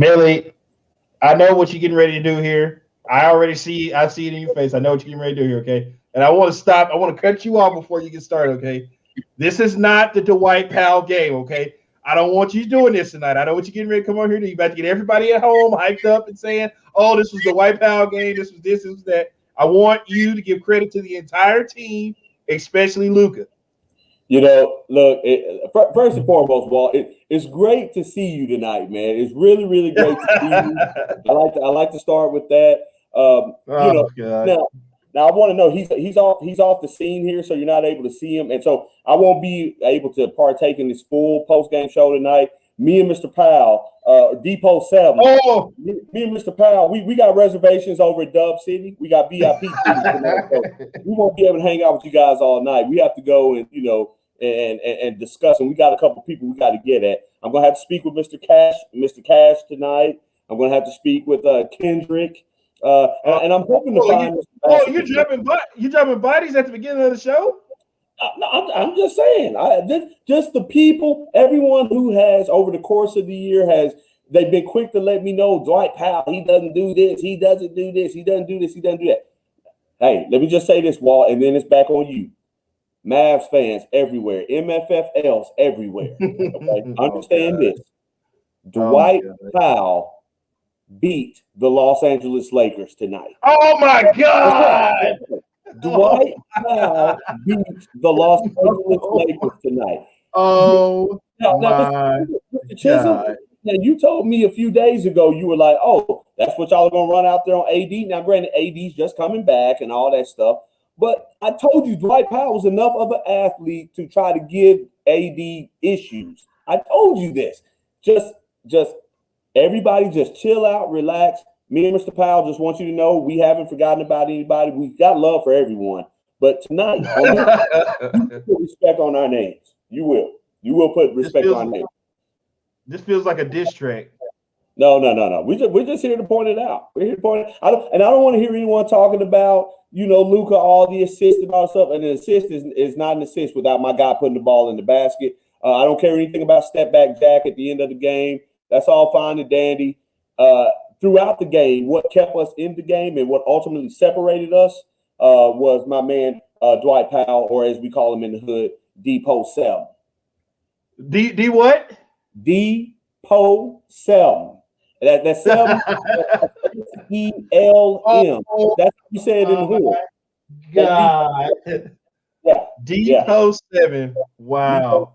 Billy, I know what you're getting ready to do here. I see it in your face. I know what you're getting ready to do here, okay? And I want to stop. I want to cut you off before you get started, okay? This is not the Dwight Powell game, okay? I don't want you doing this tonight. I know what you're getting ready to come on here to. You about to get everybody at home hyped up and saying, oh, this was the Dwight Powell game. This was that. I want you to give credit to the entire team, especially Luka. Look, first and foremost, Walt, it's great to see you tonight, man. It's really, really great to see you. I like to start with that. God. Now I want to know he's off the scene here, so you're not able to see him, and so I won't be able to partake in this full post game show tonight. Me and Mr. Powell, Depot 7. Oh, me and Mr. Powell, we got reservations over at Dub City. We got VIP tonight, so we won't be able to hang out with you guys all night. We have to go and and discuss, and we got a couple people we got to get at. I'm gonna have to speak with Mr. Cash tonight. I'm gonna have to speak with Kendrick. And I'm hoping to find. You're dropping bodies at the beginning of the show. No, I'm just saying. Just the people, everyone who has over the course of the year they've been quick to let me know Dwight Powell. He doesn't do this. He doesn't do this. He doesn't do this. He doesn't do that. Hey, let me just say this, Walt, and then it's back on you. Mavs fans everywhere, MFFLs everywhere. Okay? Understand this: Dwight Powell beat the Los Angeles Lakers tonight. Oh my God! Dwight Powell beat the Los Angeles Lakers tonight. Oh my God! Now you told me a few days ago you were like, "Oh, that's what y'all are gonna run out there on AD." Now, granted, AD's just coming back and all that stuff, but I told you Dwight Powell was enough of an athlete to try to give AD issues. I told you this. Just everybody just chill out, relax. Me and Mr. Powell just want you to know we haven't forgotten about anybody. We've got love for everyone. But tonight, you put respect on our names. You will. You will put respect on our names. This feels like a diss track. No. We're just here to point it out. We're here to point it out. I don't want to hear anyone talking about, Luka, all the assists and all that stuff. And an assist is not an assist without my guy putting the ball in the basket. I don't care anything about step back jack at the end of the game. That's all fine and dandy. Throughout the game, what kept us in the game and what ultimately separated us was my man Dwight Powell, or as we call him in the hood, Depot 7. D what? Depot 7. That's 7. ELM. That's what you said in the hood. God. Depot 7. Wow.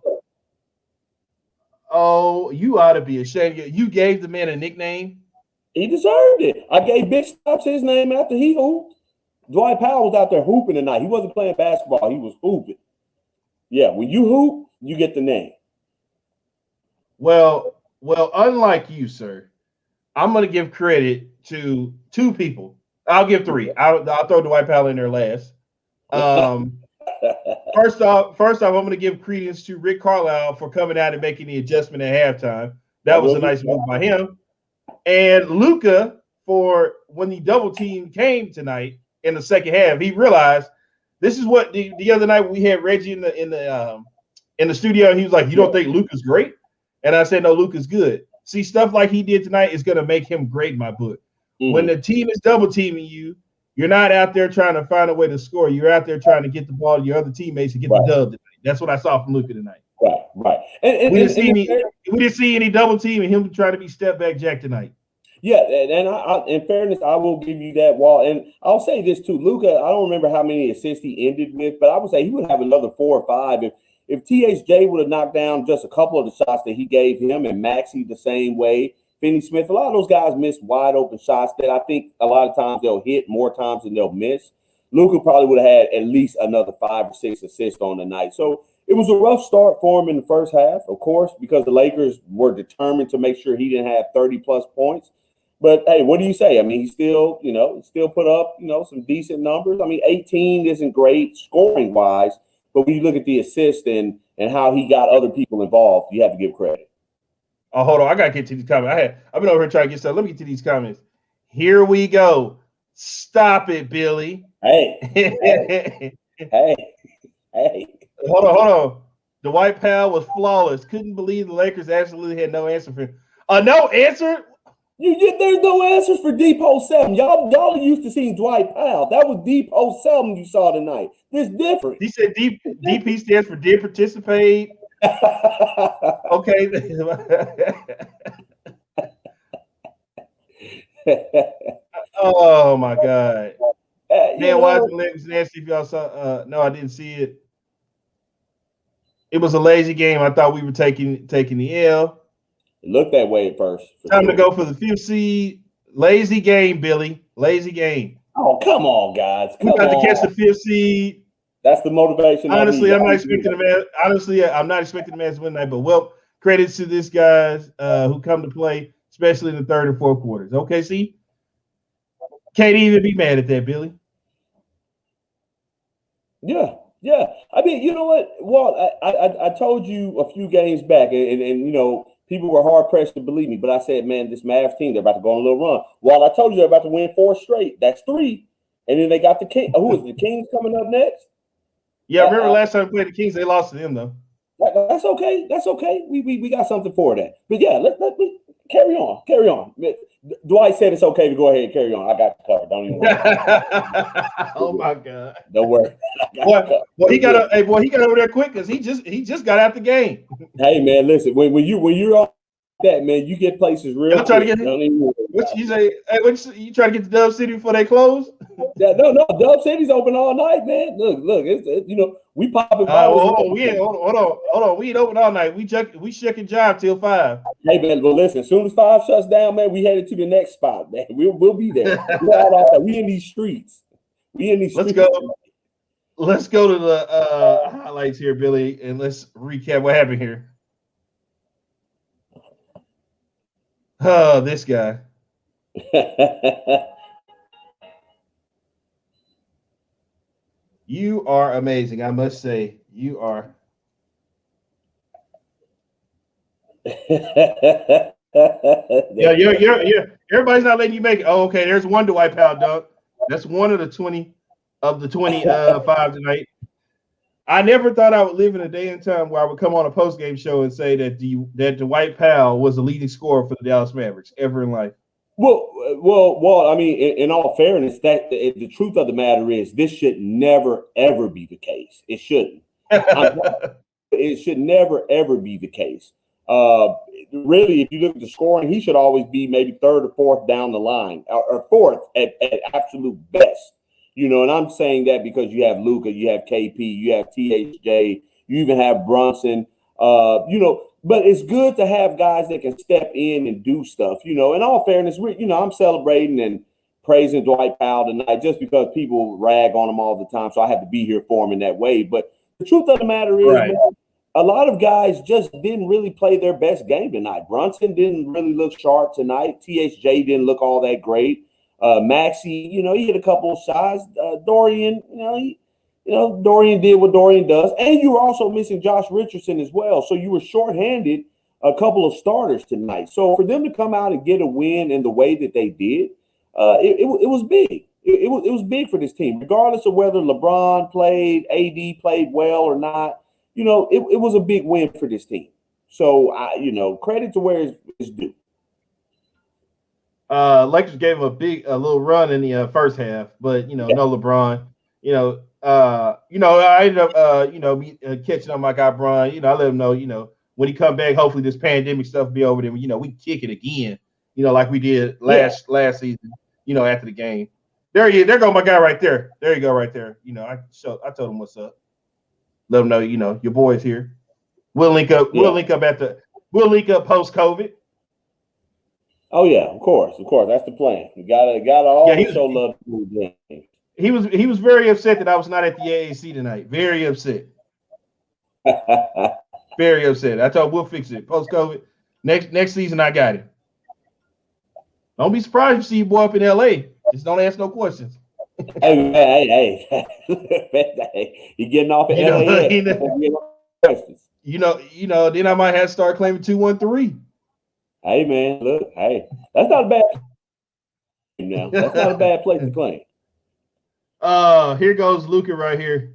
Oh, you ought to be ashamed. You gave the man a nickname. He deserved it. I gave Big Stops his name after he hooped. Dwight Powell was out there hooping tonight. He wasn't playing basketball. He was hooping. Yeah, when you hoop, you get the name. Well, unlike you, sir, I'm going to give credit to two people. I'll give three. I'll throw Dwight Powell in there last. First off, I'm going to give credence to Rick Carlisle for coming out and making the adjustment at halftime. That was a nice move by him. And Luka, for when the double team came tonight in the second half, he realized this is what the other night we had Reggie in the studio, and he was like, "You don't think Luka's great?" And I said, "No, Luka's good." See, stuff like he did tonight is going to make him great in my book. Mm-hmm. When the team is double teaming you, you're not out there trying to find a way to score. You're out there trying to get the ball to your other teammates and get the dub tonight. That's what I saw from Luka tonight. Right. And we didn't see any double team and him trying to be step back jack tonight. Yeah, and I, in fairness, I will give you that, Wall. And I'll say this too, Luka. I don't remember how many assists he ended with, but I would say he would have another 4 or 5 if THJ would have knocked down just a couple of the shots that he gave him, and Maxi the same way. Finney Smith, a lot of those guys missed wide open shots that I think a lot of times they'll hit more times than they'll miss. Luka probably would have had at least another 5 or 6 assists on the night. So it was a rough start for him in the first half, of course, because the Lakers were determined to make sure he didn't have 30-plus points. But, hey, what do you say? I mean, he still put up, some decent numbers. I mean, 18 isn't great scoring-wise, but when you look at the assist and how he got other people involved, you have to give credit. Oh, hold on. I got to get to these comments. I've been over here trying to get stuff. Let me get to these comments. Here we go. Stop it, Billy. Hey. Hey. Hold on. Dwight Powell was flawless. Couldn't believe the Lakers absolutely had no answer for him. No answer? There's no answers for deep post 7. Y'all are used to seeing Dwight Powell. That was deep post 7 you saw tonight. This different. He said DP stands for did participate. Okay. Oh my God. Man, why is the Lakers nasty? If y'all saw, no, I didn't see it. It was a lazy game. I thought we were taking the L. It looked that way at first. Time to go for the 5th seed. Lazy game, Billy. Lazy game. Oh, come on, guys. We got to catch the 5th seed. That's the motivation. Honestly, I'm not expecting the man. Honestly, I'm not expecting the Mavs to win tonight. But well, credits to this guys who come to play, especially in the 3rd and 4th quarters. Okay, see, can't even be mad at that, Billy. Yeah. I mean, you know what, Walt? I told you a few games back, and you know, people were hard pressed to believe me, but I said, man, this Mavs team, they're about to go on a little run. Walt, I told you they're about to win 4 straight. That's 3, and then they got the King. Who is the Kings coming up next? Yeah, remember last time we played the Kings, they lost to them though. That's okay. That's okay. We got something for that. But yeah, let me carry on. Dwight said it's okay to go ahead and carry on. I got you covered. Don't even worry. Oh my God. Don't worry. He got over there quick because he just got out the game. Hey man, listen, when you're on that, man, you get places real. I'm trying to get what you say? Hey, you try to get to Dub City before they close? Yeah, no, Dub City's open all night, man. Look, it's you know, we popping. Hold on. We ain't open all night. We shucking job till 5. Hey man, well listen, as soon as 5 shuts down, man, we headed to the next spot, man. We'll be there. We in these streets. Let's go to the highlights here, Billy, and let's recap what happened here. Oh, this guy. You are amazing, I must say. You are. Yeah, everybody's not letting you make it. Oh, okay. There's one Dwight Powell dunk. That's one of the 25 tonight. I never thought I would live in a day and time where I would come on a post-game show and say that Dwight Powell was the leading scorer for the Dallas Mavericks ever in life. Well. I mean, in all fairness, that the truth of the matter is, this should never ever be the case. It shouldn't. It should never ever be the case. Really, if you look at the scoring, he should always be maybe 3rd or 4th down the line, or 4th at absolute best. You know, and I'm saying that because you have Luka, you have KP, you have THJ, you even have Brunson. You know, but it's good to have guys that can step in and do stuff. You know, in all fairness, I'm celebrating and praising Dwight Powell tonight just because people rag on him all the time. So I have to be here for him in that way. But the truth of the matter is, right, man, a lot of guys just didn't really play their best game tonight. Brunson didn't really look sharp tonight. THJ didn't look all that great. Maxi, you know, he hit a couple of shots. Dorian, Dorian did what Dorian does. And you were also missing Josh Richardson as well. So you were shorthanded a couple of starters tonight. So for them to come out and get a win in the way that they did, it was big. It was big for this team, regardless of whether LeBron played, AD played well or not. You know, it was a big win for this team. So, credit to where it's due. Lakers gave him a little run in the first half, but no LeBron. I ended up catching up my guy Bron. I let him know, when he come back, hopefully this pandemic stuff be over. Then we kick it again, like we did last season. After the game, there go my guy right there. There you go, right there. I told him what's up. Let him know, your boy's here. We'll link up. Yeah. We'll link up post COVID. Oh yeah, of course. That's the plan. You gotta always show love to the game. He was very upset that I was not at the AAC tonight. Very upset. Very upset. I told him we'll fix it post COVID. Next season I got it. Don't be surprised if you see your boy up in LA. Just don't ask no questions. Hey. You're getting off at LA. Then I might have to start claiming 213. Hey man, look, that's not a bad now. That's not a bad place to claim. Here goes Luka right here,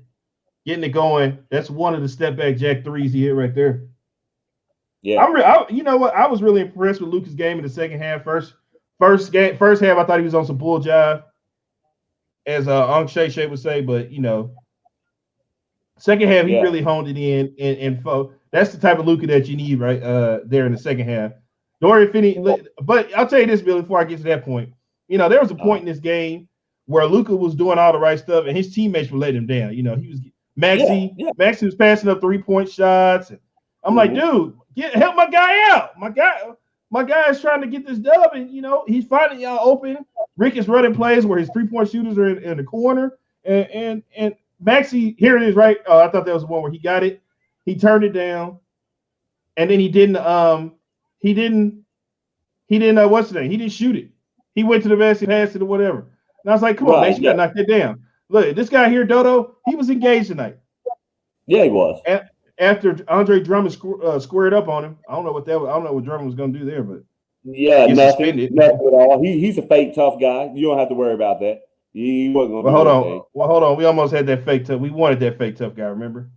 getting it going. That's one of the step back jack threes he hit right there. Yeah, I was really impressed with Luka's game in the second half. First First half, I thought he was on some bull jive, as Unc Shay would say. But second half he really honed it in, and that's the type of Luka that you need right there in the second half. Dorian Finney, but I'll tell you this, Billy, before I get to that point. There was a point in this game where Luka was doing all the right stuff, and his teammates were letting him down. He was Maxi was passing up 3-point shots. And I'm like, dude, help my guy out. My guy is trying to get this dub, and he's finding y'all open. Rick is running plays where his 3-point shooters are in the corner, and Maxi, here it is, right? Oh, I thought that was the one where he got it. He turned it down, and then he didn't what's the name? He didn't shoot it. He went to the basket, passed it, or whatever. And I was like, come on, Max, you gotta knock that down. Look, this guy here, Dodo, he was engaged tonight. Yeah, he was. After Andre Drummond squared up on him, I don't know what Drummond was gonna do there, but nothing at all. He's a fake tough guy. You don't have to worry about that. He wasn't gonna hold on. We almost had that fake tough. We wanted that fake tough guy, remember?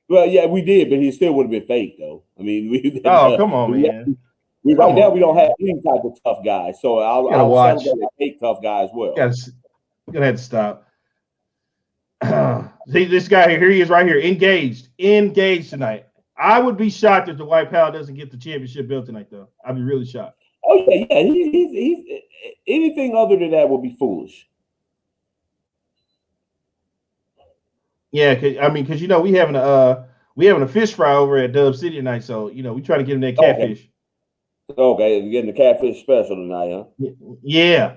Well, yeah, we did, but he still would have been fake, though. I mean, come on, man. Right now, we don't have any type of tough guy, so I'll celebrate a fake tough guy as well. We're gonna have to stop. See this guy here he is right here, engaged tonight. I would be shocked if Dwight Powell doesn't get the championship belt tonight, though. I'd be really shocked. Oh yeah. He's anything other than that would be foolish. Yeah, because we having a fish fry over at Dub City tonight, so we try to get him that catfish. Okay, you're getting the catfish special tonight, huh? Yeah.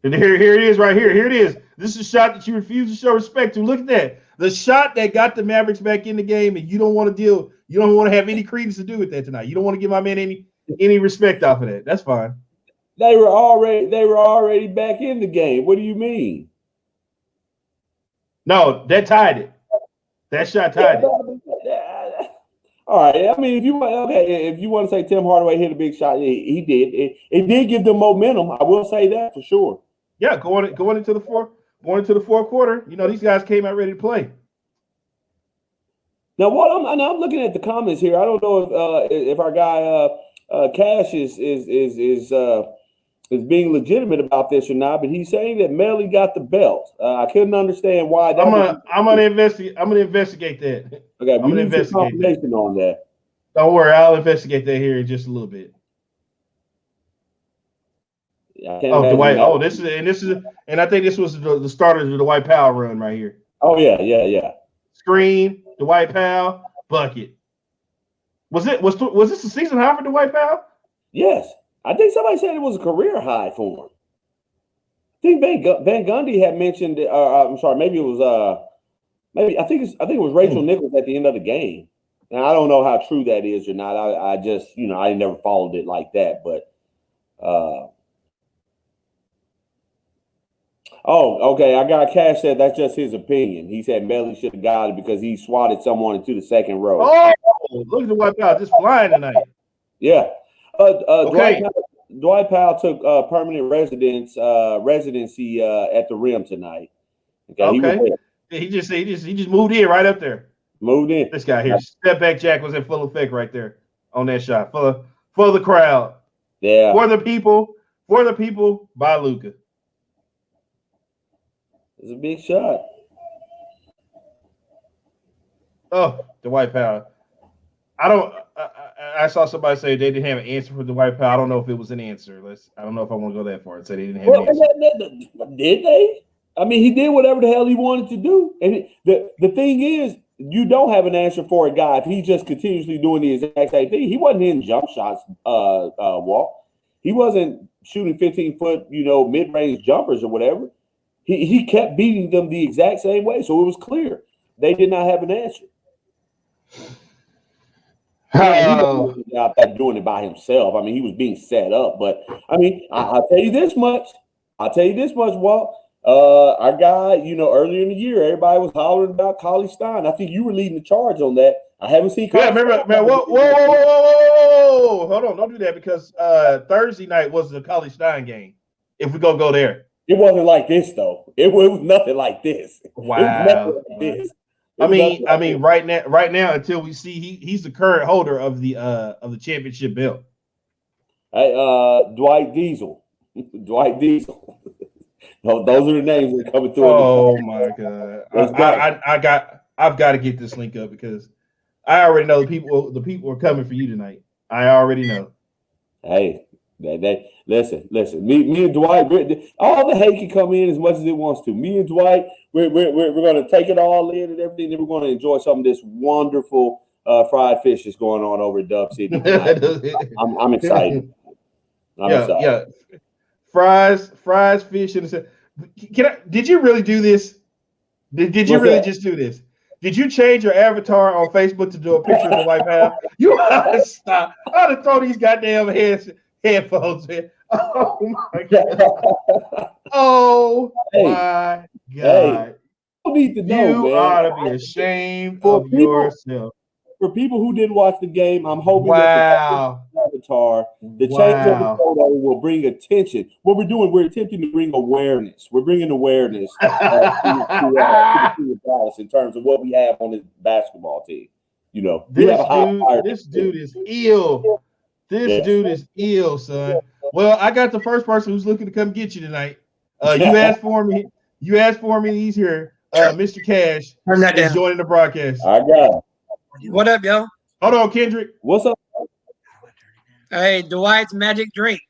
And here it is right here. Here it is. This is a shot that you refuse to show respect to. Look at that. The shot that got the Mavericks back in the game, and you don't want to have any credence to do with that tonight. You don't want to give my man any respect off of that. That's fine. They were already back in the game. What do you mean? No, that tied it. That shot tied it. All right. I mean, if you want to say Tim Hardaway hit a big shot, he did. It did give them momentum. I will say that for sure. Yeah, going into the fourth quarter, these guys came out ready to play. Now, I'm looking at the comments here. I don't know if our guy Cash is being legitimate about this or not, but he's saying that Melly got the belt. I couldn't understand why. I'm gonna investigate. I'm gonna investigate that. Okay, we need some confirmation on that. Don't worry, I'll investigate that here in just a little bit. Dwight. Oh, and I think this was the start of the Dwight Powell run right here. Oh yeah. Screen, Dwight Powell, bucket. Was this a season high for Dwight Powell? Yes. I think somebody said it was a career high for him. I think Van Gundy had mentioned. I'm sorry, maybe it was I think it was Rachel Nichols at the end of the game. Now I don't know how true that is or not. I just I never followed it like that. But okay. I got Cash said that's just his opinion. He said Melly should have got it because he swatted someone into the second row. Oh, look at the Dwight Powell just flying tonight. Yeah. Okay. Dwight Powell took permanent residency at the rim tonight. Okay. He just moved in right up there. Moved in. This guy here, step back Jack was in full effect right there on that shot for the crowd. Yeah. For the people, by Luka. It's a big shot. Oh, Dwight Powell. I saw somebody say they didn't have an answer for Dwight Powell. I don't know if it was an answer. I don't know if I want to go that far and say they didn't have an answer. Did they? I mean, he did whatever the hell he wanted to do. And the thing is, you don't have an answer for a guy if he's just continuously doing the exact same thing. He wasn't hitting jump shots, Walt. He wasn't shooting 15-foot, mid-range jumpers or whatever. He kept beating them the exact same way. So it was clear they did not have an answer. He wasn't out there doing it by himself. I mean, he was being set up. But, I mean, I'll tell you this much. Walt. Our guy, earlier in the year, everybody was hollering about Carlisle Stein. I think you were leading the charge on that. I haven't seen Carlisle. Yeah, remember, man, whoa. Hold on, don't do that because Thursday night was the Carlisle Stein game. If we're going to go there. It wasn't like this, though. It was nothing like this. Wow. It was nothing like this. I mean, right now, until we see he's the current holder of the championship belt. Hey, Dwight Diesel. Dwight Diesel. Those are the names that are coming through. Oh my God! I've got to get this link up because I already know the people are coming for you tonight. I already know. Hey, listen. Me and Dwight, all the hate can come in as much as it wants to. Me and Dwight, we're going to take it all in and everything. Then we're going to enjoy some of this wonderful fried fish that's going on over at Dub City tonight. I'm excited. I'm excited. Yeah. Fries, fish, and did you really do this? Did you really just do this? Did you change your avatar on Facebook to do a picture of the Dwight Powell? You gotta stop. I ought to throw these goddamn headphones in. Oh my God. Oh my God. You need to know, you man. ought to be ashamed of yourself. For people who didn't watch the game, I'm hoping that the avatar, the change of the photo will bring attention. What we're doing, we're attempting to bring awareness. We're bringing awareness to Dallas in terms of what we have on this basketball team. You know, this dude is ill. This dude is ill, son. Well, I got the first person who's looking to come get you tonight. You asked for me. He's here. Mr. Cash is joining the broadcast. I got it. What up, yo? Hold on, Kendrick. What's up? Hey, Dwight's magic drink.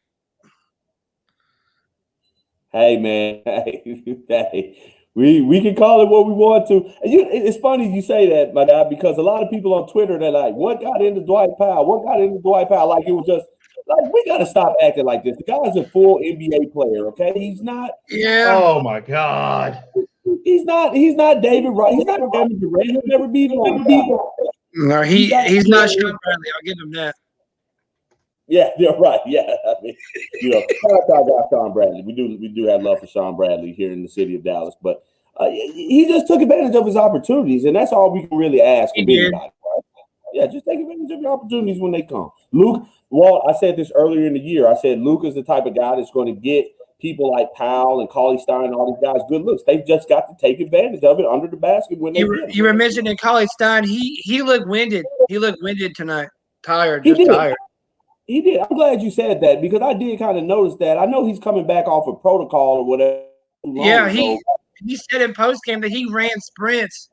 Hey, man. Hey. We can call it what we want to. It's funny you say that, my guy, because a lot of people on Twitter, they're like, what got into Dwight Powell? What got into Dwight Powell? Like, it was just, like, we got to stop acting like this. The guy's a full NBA player, okay? He's not. Yeah. Oh, my God. He's not David Wright. He's not David Durant. He'll never be No, he's not Sean Bradley. I'll give him that. Yeah, you're right. Yeah, I mean, shout out to Sean Bradley. We do have love for Sean Bradley here in the city of Dallas, but he just took advantage of his opportunities, and that's all we can really ask of anybody. Right? Yeah, just take advantage of your opportunities when they come. Walt, I said this earlier in the year. I said Luka's the type of guy that's going to get people like Powell and Carlisle and all these guys good looks. They've just got to take advantage of it under the basket when you were mentioning Carlisle. He looked winded. He looked winded tonight. Tired. Tired. He did. I'm glad you said that because I did kind of notice that. I know he's coming back off a protocol or whatever. Yeah, he said in post game that he ran sprints,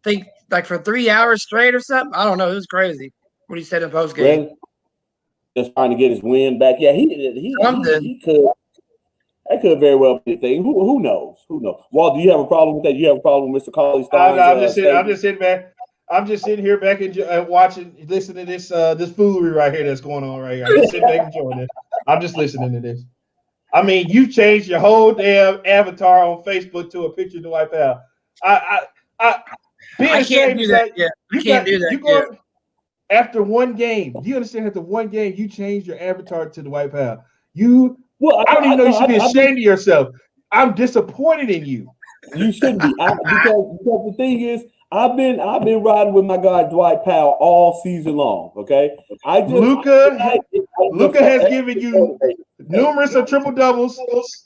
I think like for 3 hours straight or something. I don't know. It was crazy what he said in post game. Really? Just trying to get his wind back. Yeah, he could. That could very well be a thing. Who knows? Walt, do you have a problem with that? You have a problem with Mr. Carlisle? I'm just sitting back. I'm just sitting here back and watching, listening to this foolery right here that's going on right here. I'm just sitting back enjoying this. I'm just listening to this. I mean, you changed your whole damn avatar on Facebook to a picture of Dwight Powell. I can't do that. Yeah, I can't do that. After one game, do you understand? After one game, you changed your avatar to Dwight Powell. I don't even know you should be ashamed of yourself. I'm disappointed in you. You shouldn't be, because the thing is, I've been riding with my guy Dwight Powell all season long. Okay, Luka has given you numerous of triple doubles,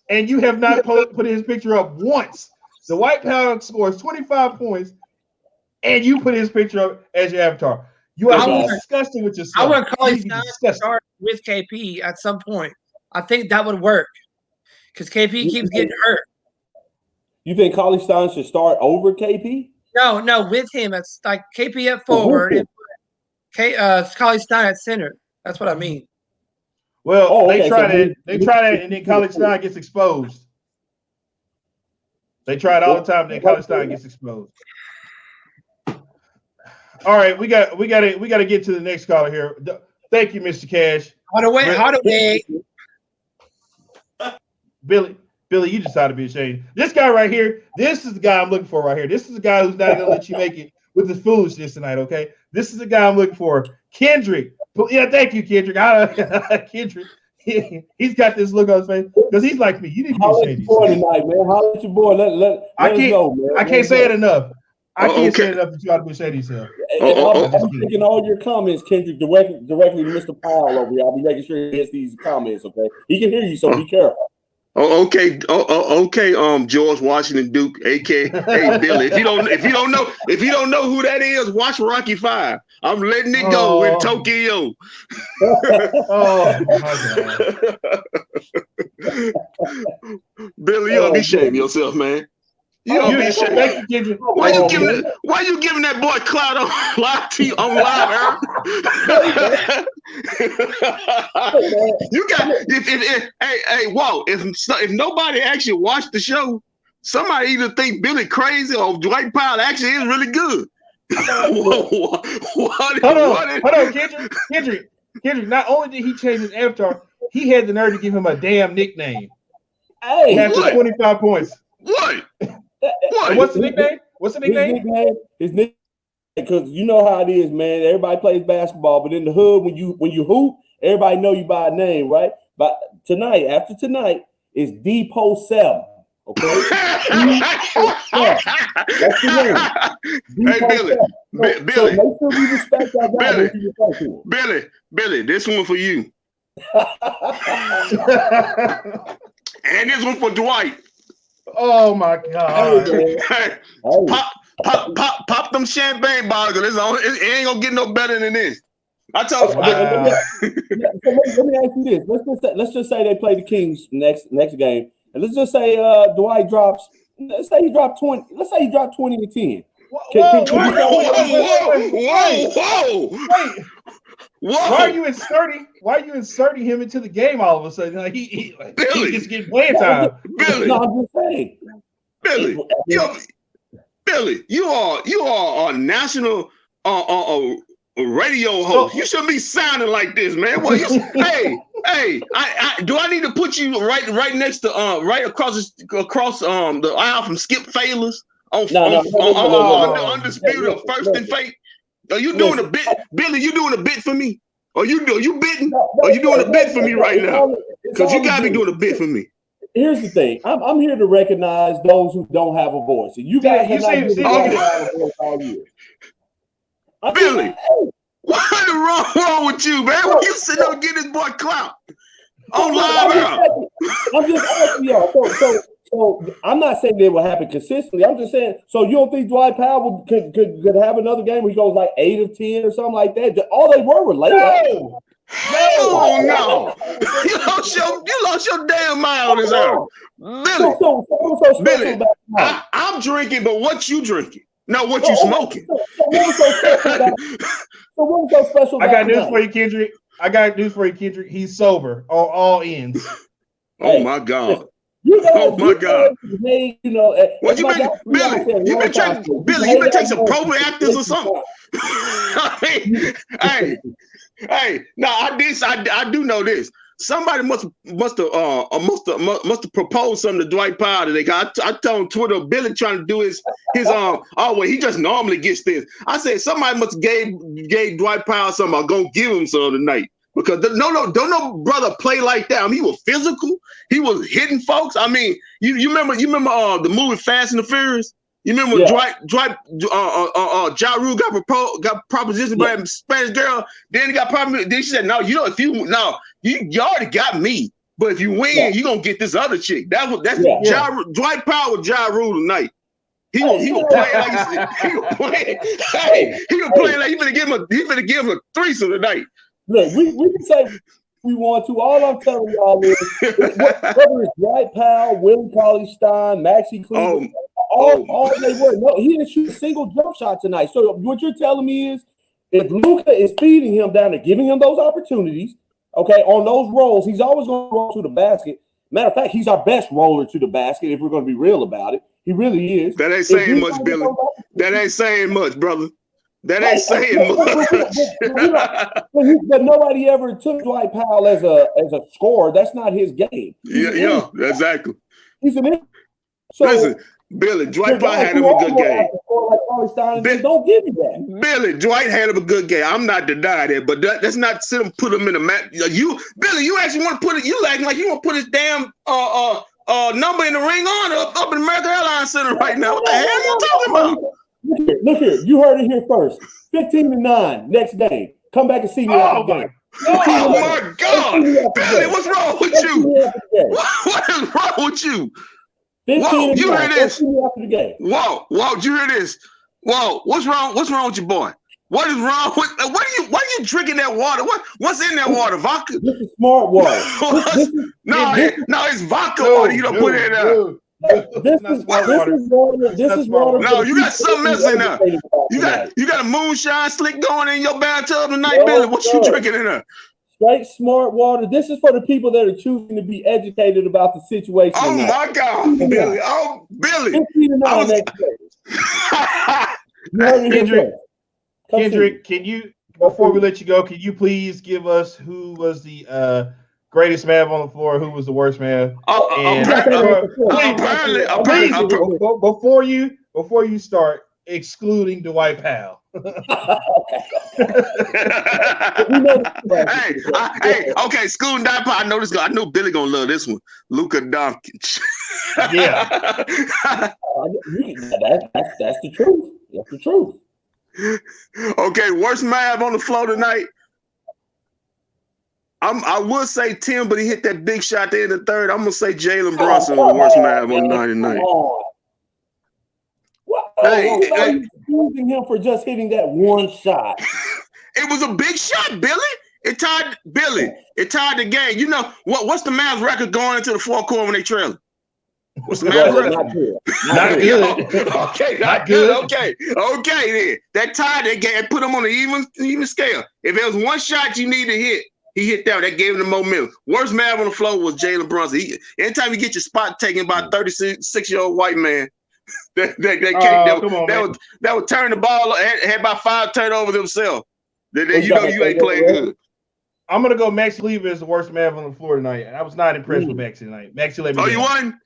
and you have not put his picture up once. Dwight Powell scores 25 points, and you put his picture up as your avatar. You are disgusting with yourself. I want to call him to start with KP at some point. I think that would work because KP keeps getting hurt. You think Carlisle Stein should start over KP? No, with him. It's like KP at forward and Carlisle Stein at center. That's what I mean. Well, they try that, and then Carlisle Stein gets exposed. They try it all the time, and then Carlisle Stein gets exposed. All right, we got to get to the next caller here. Thank you, Mr. Cash. Hardaway. Billy, you just ought to be ashamed. This guy right here, this is the guy I'm looking for right here. This is the guy who's not going to let you make it with his foolishness tonight, okay? This is the guy I'm looking for. Kendrick. Yeah, thank you, Kendrick. Kendrick, he's got this look on his face because he's like me. You need to be ashamed. Tonight, man. Holla at your boy. Let us know, man. I can't say it enough. I can't say it enough that you ought to be ashamed of yourself. I'm taking all your comments, Kendrick, directly to Mr. Powell over here. I'll be making sure he gets these comments, okay? He can hear you, so be careful. Oh, okay. Okay. George Washington Duke, aka hey Billy. If you don't know who that is, watch Rocky V. I'm letting it go in Tokyo. Oh my God. Billy, you ought to be shaming yourself, man. You ought to be shaming. Thank you, Kendrick. Why you giving that boy clout on live TV on live air? You got hey Walt, if nobody actually watched the show, somebody either think Billy crazy or Dwight Powell actually is really good. Hold on, Kendrick. Not only did he change his avatar, he had the nerve to give him a damn nickname. Hey, after 25 points. What? What? What's the nickname? His nickname. Because you know how it is, man. Everybody plays basketball, but in the hood, when you hoop, everybody know you by name, right? But after tonight, is Depot 7. Okay. That's the name. Hey, Billy. Billy. So make sure we respect that guy. Billy, this one for you. And this one for Dwight. Oh my God! Hey, pop them champagne bottles. It ain't gonna get no better than this. I told you. Let me ask you this. Let's just say they play the Kings next game, and let's just say Dwight drops. Let's say he dropped 20. Let's say he dropped 20 to 10. Whoa! Why are you inserting him into the game all of a sudden? Like he just getting playing time. Billy, no, I'm just saying. Billy, you are a national radio host. You shouldn't be sounding like this, man. Well, hey, do I need to put you right next to right across the aisle from Skip Bayless on Undisputed First and Fate? Are you doing a bit, Billy? You doing a bit for me? Are you bidding? Are you doing a bit for me right now? Because you gotta be doing a bit for me. Here's the thing. I'm here to recognize those who don't have a voice. And you guys have not have a voice all year. Billy, what is wrong with you, man? When you sit there and get this boy clout on live out. I'm just asking y'all. So I'm not saying they will happen consistently. I'm just saying. So you don't think Dwight Powell could have another game where he goes like 8 of 10 or something like that? All they were layups. No. You lost your damn mind on this earth. Billy, I'm drinking, but what you drinking? No, what you smoking? So what was so special? I got news for you, Kendrick. He's sober on all ends. Oh my God. Oh my God! Hey, what you been, Billy? You been taking some probiotics or something? hey! No, I do know this. Somebody must have proposed something to Dwight Powell today. I told on Twitter, Billy trying to do his he just normally gets this. I said somebody must gave Dwight Powell something. I'm gonna give him some tonight. Because don't no brother play like that. I mean, he was physical. He was hitting folks. I mean, you remember the movie Fast and the Furious? You remember Dwight Ja Rule got propositioned by a Spanish girl. Then he got problem. Then she said, "No, you already got me. But if you win, you gonna get this other chick." Dwight Powell with Ja Rule tonight. He was playing like he was playing like he finna give him a threesome tonight. Look, we can say we want to. All I'm telling y'all is whether it's Dwight Powell, Willie Cauley-Stein, Maxi Kleber, all they were. No, he didn't shoot a single jump shot tonight. So what you're telling me is if Luka is feeding him down and giving him those opportunities, okay, on those rolls, he's always going to roll to the basket. Matter of fact, he's our best roller to the basket if we're going to be real about it. He really is. That ain't saying much, Billy. That ain't saying much, brother. That ain't saying much. But nobody ever took Dwight Powell as a scorer. That's not his game. Yeah, exactly. He's an so listen, Billy, Dwight Powell had him a good game. Don't give me that. Billy, Dwight had him a good game. I'm not denying that, but that's not sit him put him in the map. Billy, you actually want to put it? You acting like you want to put his damn number in the ring on up in American Airlines Center right now. What the hell are you talking about? Look here. You heard it here first. 15-9 next game. Come back and see me after the game. Oh my God, Billy, what's wrong with you? What is wrong with you? 15 Whoa, you hear this? After the game. Whoa, did you hear this? Whoa, what's wrong? What's wrong with your boy? What is wrong with? Why are you drinking that water? What's in that water? Vodka? This is smart water. No, it's vodka water. You don't put it in there. This is water. No, you got something else in there. You got a moonshine slick going in your bathtub tonight, No, Billy. What you drinking in there? Straight smart water. This is for the people that are choosing to be educated about the situation. Oh my God, Billy! Oh, Billy! Kendrick, can you, before we let you go, can you please give us who was the greatest Mav on the floor, who was the worst Mav? Before you start, excluding Dwight Powell. Okay, school Dwight Powell. I know this guy. I know Billy gonna love this one. Luka Doncic. Yeah, that's the truth. That's the truth. Okay, worst Mav on the floor tonight. I would say Tim, but he hit that big shot there in the third. I'm gonna say Jalen Brunson was the worst Mav on the night tonight. Hey, using him for just hitting that one shot. It was a big shot, Billy. It tied the game. You know what's the Mavs record going into the fourth quarter when they trailing? What's the Mavs record? Not good. Okay, not good. Okay, then. That tied that game and put him on an even scale. If there was one shot you need to hit, he hit that. That gave him the momentum. Worst Mav on the floor was Jalen Brunson. Anytime you get your spot taken by a 36-year-old white man, that would turn the ball, had about 5 turnovers himself. You ain't playing good. I'm gonna go Maxi Kleber as the worst Mav on the floor tonight. And I was not impressed with Maxi tonight. Maxi let me down. You won?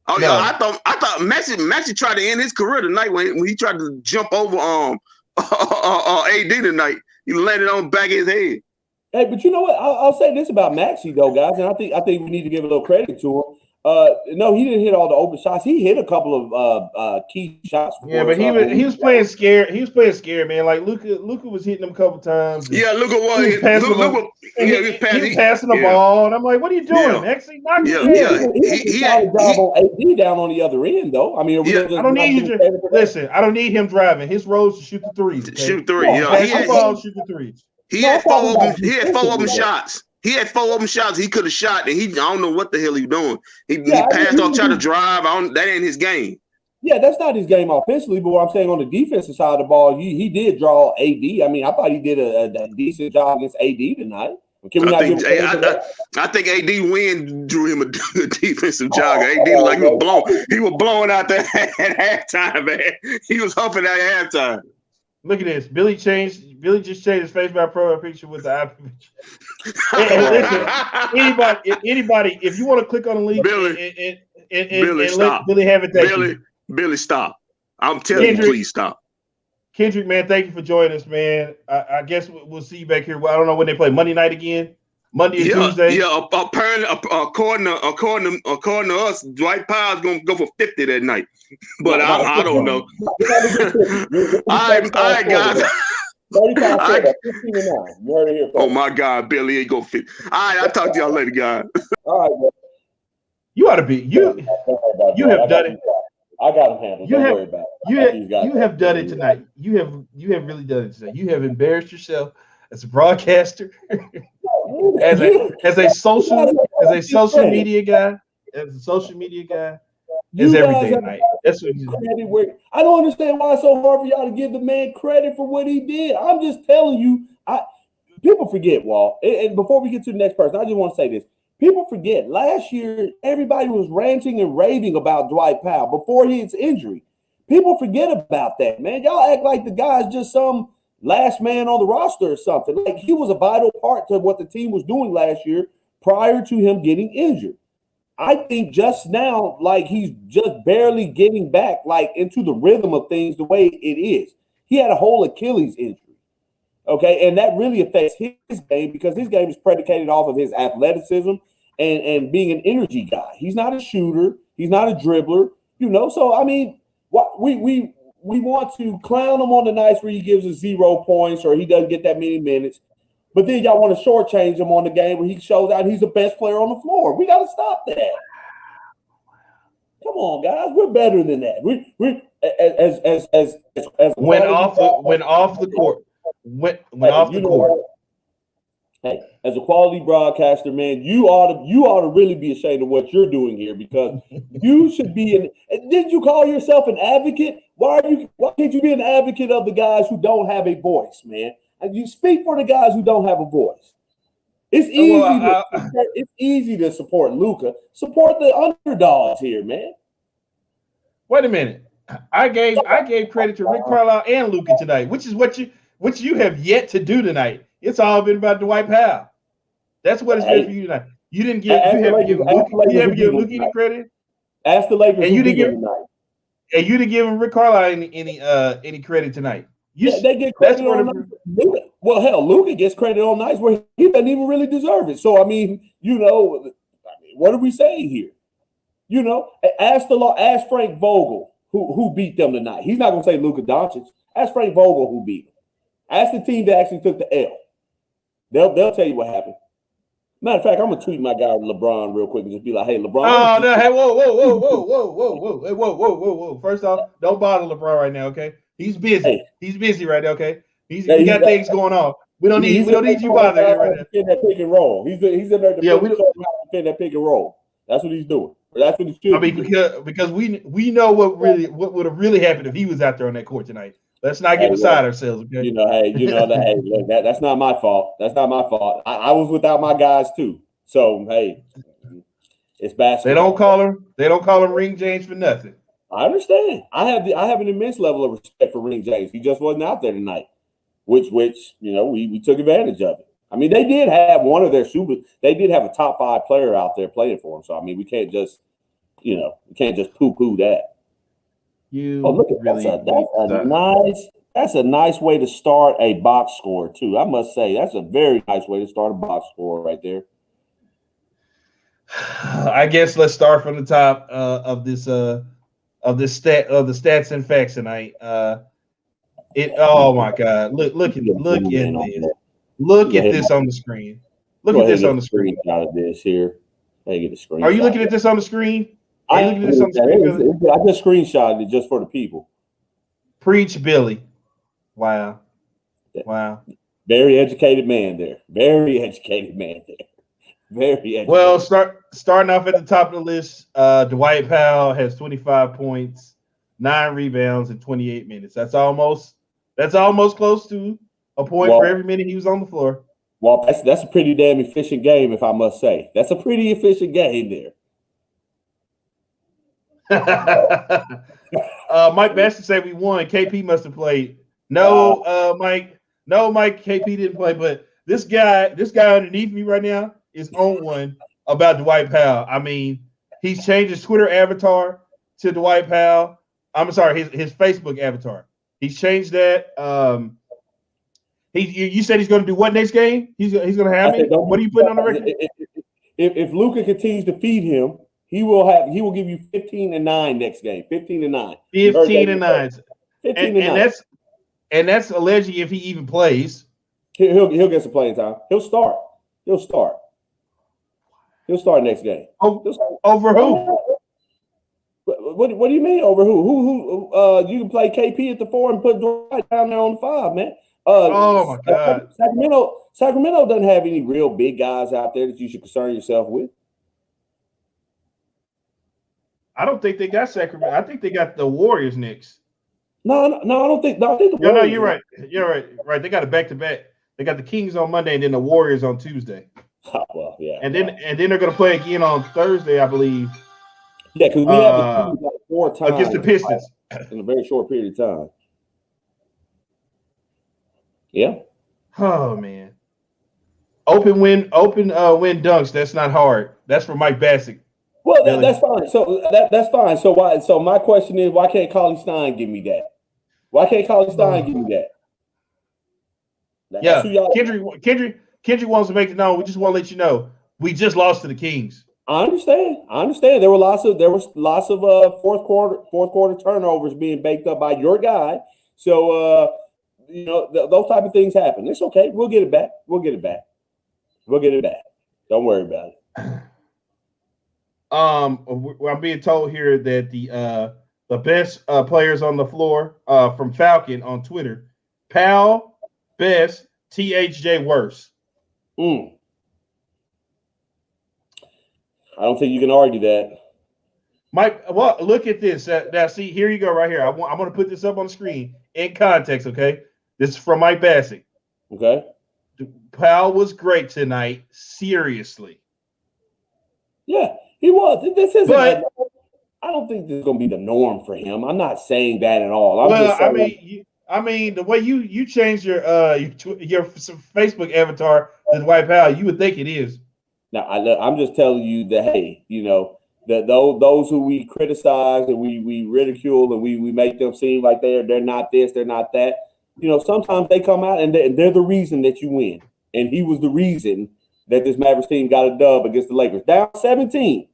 Oh no. Yeah, I thought Maxi tried to end his career tonight when he tried to jump over AD tonight. He landed on the back of his head. Hey, but you know what? I'll say this about Maxi though, guys, and I think we need to give a little credit to him. No, he didn't hit all the open shots. He hit a couple of key shots. Yeah, but he was playing scared. He was playing scared, man. Like Luka was hitting him a couple times. Yeah, Luka was. He was passing the ball, and I'm like, "What are you doing, Maxi? He had a job on AD down on the other end, though. I mean, I don't need you to listen. I don't need him driving. His roles to shoot the threes. Okay? Shoot three. Yeah, shoot the threes. He had 4 open shots. He had 4 open shots. He could have shot, and I don't know what the hell he was doing. He passed off, tried to drive. That ain't his game. Yeah, that's not his game offensively. But what I'm saying on the defensive side of the ball, he did draw AD. I mean, I thought he did a decent job against AD tonight. I think AD win drew him a defensive job. AD he was blowing out there at halftime, man. He was huffing at halftime. Look at this. Billy just changed his face by profile picture with the eye picture. Listen, anybody, if you want to click on the link and let Billy have it, Billy, stop. I'm telling you, please stop. Kendrick, man, thank you for joining us, man. I guess we'll see you back here. Well, I don't know when they play Monday night again. Monday or Tuesday. Yeah, apparently, according to us, Dwight Powell's gonna go for 50 that night. But I don't know. All right, guys. Oh my God, Billy ain't gonna fit. All right, I'll talk to y'all later, guys. All right, man. You ought to be you have done it. I got him handled. Don't worry about it. You have done it tonight. You have really done it tonight. You have embarrassed yourself as a broadcaster, as a social media guy, as everything tonight. That's what you do. I don't understand why it's so hard for y'all to give the man credit for what he did. I'm just telling you, people forget, Walt. And before we get to the next person, I just want to say this. People forget, last year, everybody was ranting and raving about Dwight Powell before his injury. People forget about that, man. Y'all act like the guy's just some last man on the roster or something. Like, he was a vital part to what the team was doing last year prior to him getting injured. I think just now, like, he's just barely getting back, like, into the rhythm of things the way it is. He had a whole Achilles injury. Okay, and that really affects his game because his game is predicated off of his athleticism and being an energy guy. He's not a shooter. He's not a dribbler. So, I mean, we want to clown him on the nights where he gives us 0 points or he doesn't get that many minutes. But then y'all want to shortchange him on the game where he shows out he's the best player on the floor. We got to stop that. Come on, guys, we're better than that. We're as went off the court. Went off the court. Hey, as a quality broadcaster, man, you ought to really be ashamed of what you're doing here, because you should be didn't you call yourself an advocate? Why can't you be an advocate of the guys who don't have a voice, man? And you speak for the guys who don't have a voice. It's easy to support Luka. Support the underdogs here, man. Wait a minute. I gave credit to Rick Carlisle and Luka tonight, which is what you have yet to do tonight. It's all been about Dwight Powell. That's what it's been for you tonight. You didn't give Luka any credit. Ask the Lakers, and you didn't give him Rick Carlisle any credit tonight. They get credit on Luka. Well, hell, Luka gets credit on nights where he doesn't even really deserve it. So I mean, what are we saying here? Ask Frank Vogel who beat them tonight. He's not going to say Luka Doncic. Ask Frank Vogel who beat them. Ask the team that actually took the L. They'll tell you what happened. Matter of fact, I'm gonna tweet my guy LeBron real quick and just be like, "Hey, LeBron." Oh no! Hey, whoa! First off, don't bother LeBron right now, okay? He's busy. Hey. He's busy right now, okay? He got things going on. We don't need you bothering him right now. Defend that pick and roll. He's in there to defend that pick and roll. That's what he's doing. That's what he's doing. I mean, because we know what would have really happened if he was out there on that court tonight. Let's not get beside ourselves, okay? Look, that's not my fault. That's not my fault. I was without my guys too. So hey, it's basketball. They don't call him Ring James for nothing. I understand. I have an immense level of respect for Ring James. He just wasn't out there tonight, which we took advantage of it. I mean, they did have one of their they did have a top 5 player out there playing for them. So I mean, we can't just poo-poo that. Look at that's a nice way to start a box score too. I must say that's a very nice way to start a box score right there. I guess let's start from the top of the stats and facts tonight. Oh my God! Look at this! Look at this on the screen. Look at this on the screen. Out of this here, get the screen. Are you looking at this on the screen? I just screenshotted it just for the people. Preach, Billy. Wow. Very educated man there. Very educated man there. Very educated. Well, starting off at the top of the list, Dwight Powell has 25 points, 9 rebounds in 28 minutes. That's almost close to a point for every minute he was on the floor. Well, that's a pretty damn efficient game, if I must say. That's a pretty efficient game there. Mike Bassett said we won. KP must have played. No, Mike. No, Mike. KP didn't play. But this guy underneath me right now is on one about Dwight Powell. I mean, he's changed his Twitter avatar to Dwight Powell. I'm sorry, his Facebook avatar. He's changed that. You said he's going to do what next game? He's going to have me. What are you putting on the record? If Luka continues to feed him, he will give you 15-9 next game. 15-9. 15-9. And that's allegedly if he even plays. He'll get some playing time. He'll start next game. Over who? What do you mean over who? Who you can play KP at the 4 and put Dwight down there on the 5, man. Oh my God. Sacramento doesn't have any real big guys out there that you should concern yourself with. I don't think they got Sacramento. I think they got the Warriors next. No, I don't think. No, I think the Warriors. No, you're right. You're right. They got a back-to-back. They got the Kings on Monday and then the Warriors on Tuesday. Oh, well, yeah. And then they're going to play again on Thursday, I believe. Yeah, because we have the Kings like 4 times against the Pistons in a very short period of time. Yeah. Oh man. Open win dunks. That's not hard. That's for Mike Bassett. Well, that's fine. So that's fine. So why? So my question is, why can't Carly Stein give me that? Why can't Carly Stein give me that? Kendrick wants to make it known. We just want to let you know we just lost to the Kings. I understand. There was lots of fourth quarter turnovers being baked up by your guy. So those type of things happen. It's okay. We'll get it back. Don't worry about it. I'm being told here that the best players on the floor from Falcon on Twitter: Powell best, THJ worst. I don't think you can argue that. Mike, well, look at this. Now, see, here you go, right here. I'm going to put this up on the screen in context. Okay, this is from Mike Bassett. Okay, Powell was great tonight. Seriously. Yeah, he was. This isn't. But I don't think this is going to be the norm for him. I'm not saying that at all. I mean, the way you changed your Facebook avatar to Dwight Powell, you would think it is. Now, I'm just telling you that, hey, you know, that those who we criticize and we ridicule and we make them seem like they're not this, they're not that. You know, sometimes they come out and they're the reason that you win. And he was the reason that this Mavericks team got a dub against the Lakers. Down 17.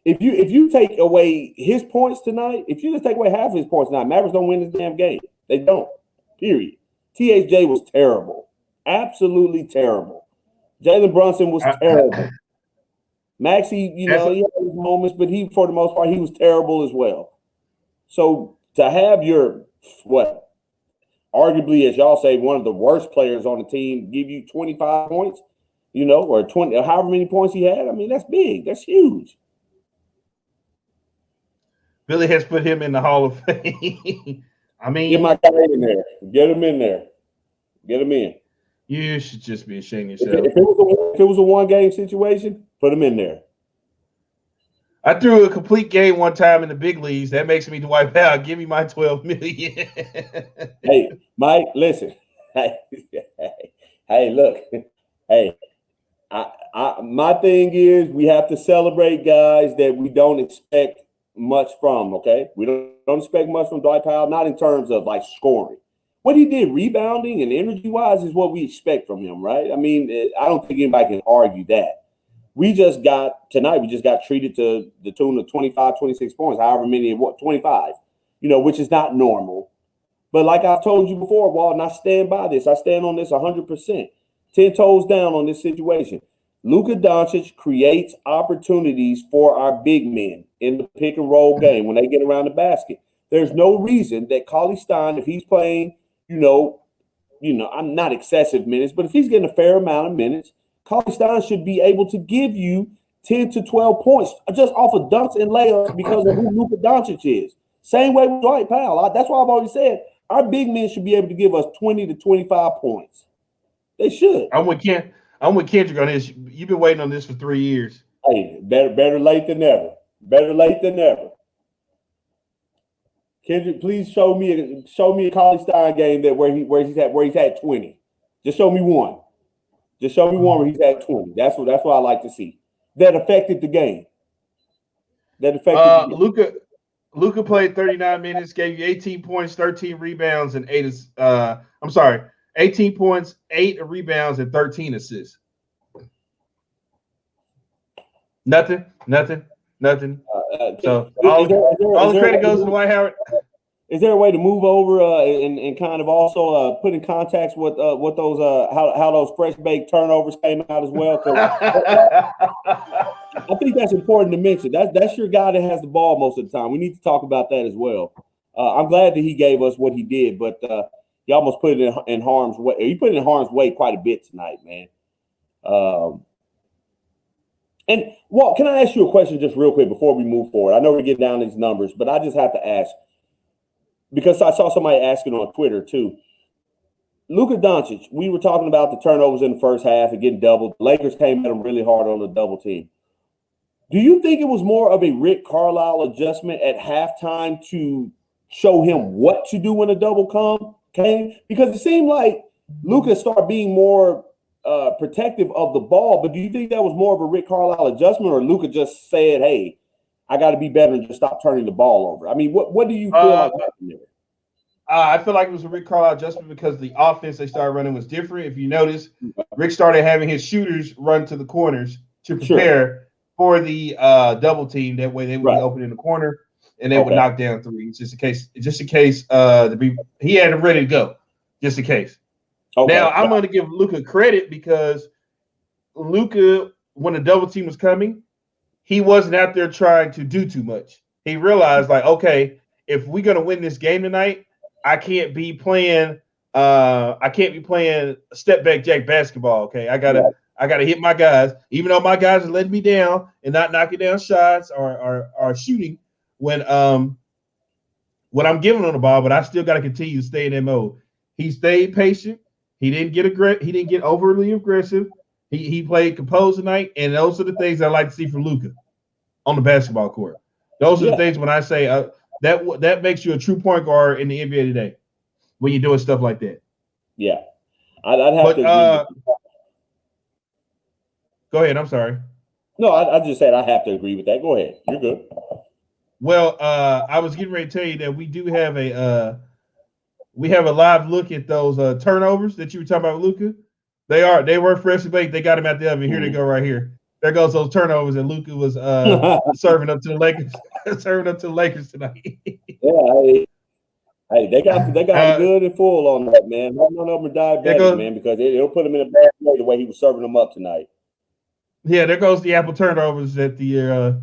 If you take away his points tonight, if you just take away half of his points tonight, Mavericks don't win this damn game. They don't. Period. THJ was terrible. Absolutely terrible. Jalen Brunson was terrible. Maxi, you know, he had his moments, but he, for the most part, he was terrible as well. So to have your, arguably, as y'all say, one of the worst players on the team give you 25 points, you know, or 20, or however many points he had, I mean, that's big. That's huge. Billy has put him in the Hall of Fame. I mean, get my guy in there. Get him in there. Get him in. You should just be ashamed of yourself. If it was a one-game situation, put him in there. I threw a complete game one time in the big leagues. That makes me Dwight Powell. Give me my $12 million. Hey, Mike, listen. Hey, look. Hey, my thing is we have to celebrate guys that we don't expect much from, okay? We don't expect much from Dwight Powell, not in terms of like scoring. What he did rebounding and energy-wise is what we expect from him, right? I mean, I don't think anybody can argue that. We just got treated to the tune of 25, 26 points, however many, 25, you know, which is not normal. But like I've told you before, Walt, and I stand by this. I stand on this 100%. 10 toes down on this situation. Luka Doncic creates opportunities for our big men in the pick and roll game when they get around the basket. There's no reason that Carlisle, if he's playing, you know, I'm not excessive minutes, but if he's getting a fair amount of minutes, Carlisle should be able to give you 10 to 12 points just off of dunks and layups because of who Luka Doncic is. Same way with Dwight Powell. That's why I've already said our big men should be able to give us 20 to 25 points. They should. I'm with Kendrick on this. You've been waiting on this for 3 years. Hey, better late than never. Better late than never. Kendrick, please show me a Carlisle game that where he's had 20. Just show me one. Just show me one where he's had 20. That's what I like to see. That affected the game. Luka played 39 minutes, gave you 18 points, 13 rebounds, and 18 points, 8 rebounds, and 13 assists. Nothing. So all the credit goes to Dwight Howard. Is there a way to move over and kind of also put in context what those how those fresh baked turnovers came out as well? I think that's important to mention. That's your guy that has the ball most of the time. We need to talk about that as well. I'm glad that he gave us what he did, but he almost put it in harm's way. He put it in harm's way quite a bit tonight, man. And Walt, can I ask you a question just real quick before we move forward? I know we're getting down these numbers, but I just have to ask because I saw somebody asking on Twitter too. Luka Doncic, we were talking about the turnovers in the first half and getting doubled. The Lakers came at him really hard on the double team. Do you think it was more of a Rick Carlisle adjustment at halftime to show him what to do when a double came? Because it seemed like Luka started being more protective of the ball, but do you think that was more of a Rick Carlisle adjustment, or Luka just said, "Hey, I got to be better and just stop turning the ball over"? I mean, what do you feel like happened there? I feel like it was a Rick Carlisle adjustment because the offense they started running was different. If you notice, Rick started having his shooters run to the corners to prepare for the double team. That way, they would be open in the corner and they would knock down threes just in case. He had them ready to go, just in case. Okay. Now I'm going to give Luka credit because Luka when the double team was coming, he wasn't out there trying to do too much. He realized, like, okay, if we're gonna win this game tonight, I can't be playing step back jack basketball. Okay, I gotta hit my guys, even though my guys are letting me down and not knocking down shots or shooting when I'm giving them the ball, but I still got to continue to stay in that mode. He stayed patient. He didn't get overly aggressive. He played composed tonight, and those are the things I like to see from Luka on the basketball court. Those are the things when I say that makes you a true point guard in the NBA today when you're doing stuff like that. Yeah, I'd have to agree. Go ahead. I'm sorry. No, I just said I have to agree with that. Go ahead. You're good. Well, I was getting ready to tell you that we do have a live look at those turnovers that you were talking about with Luka. They were freshly baked. They got him out the oven. Here they go right here. There goes those turnovers that Luka was serving up to the Lakers, tonight. Yeah, hey, they got good and full on that, man. None of them are diabetic, man, because it'll put him in a bad way the way he was serving them up tonight. Yeah, there goes the apple turnovers that the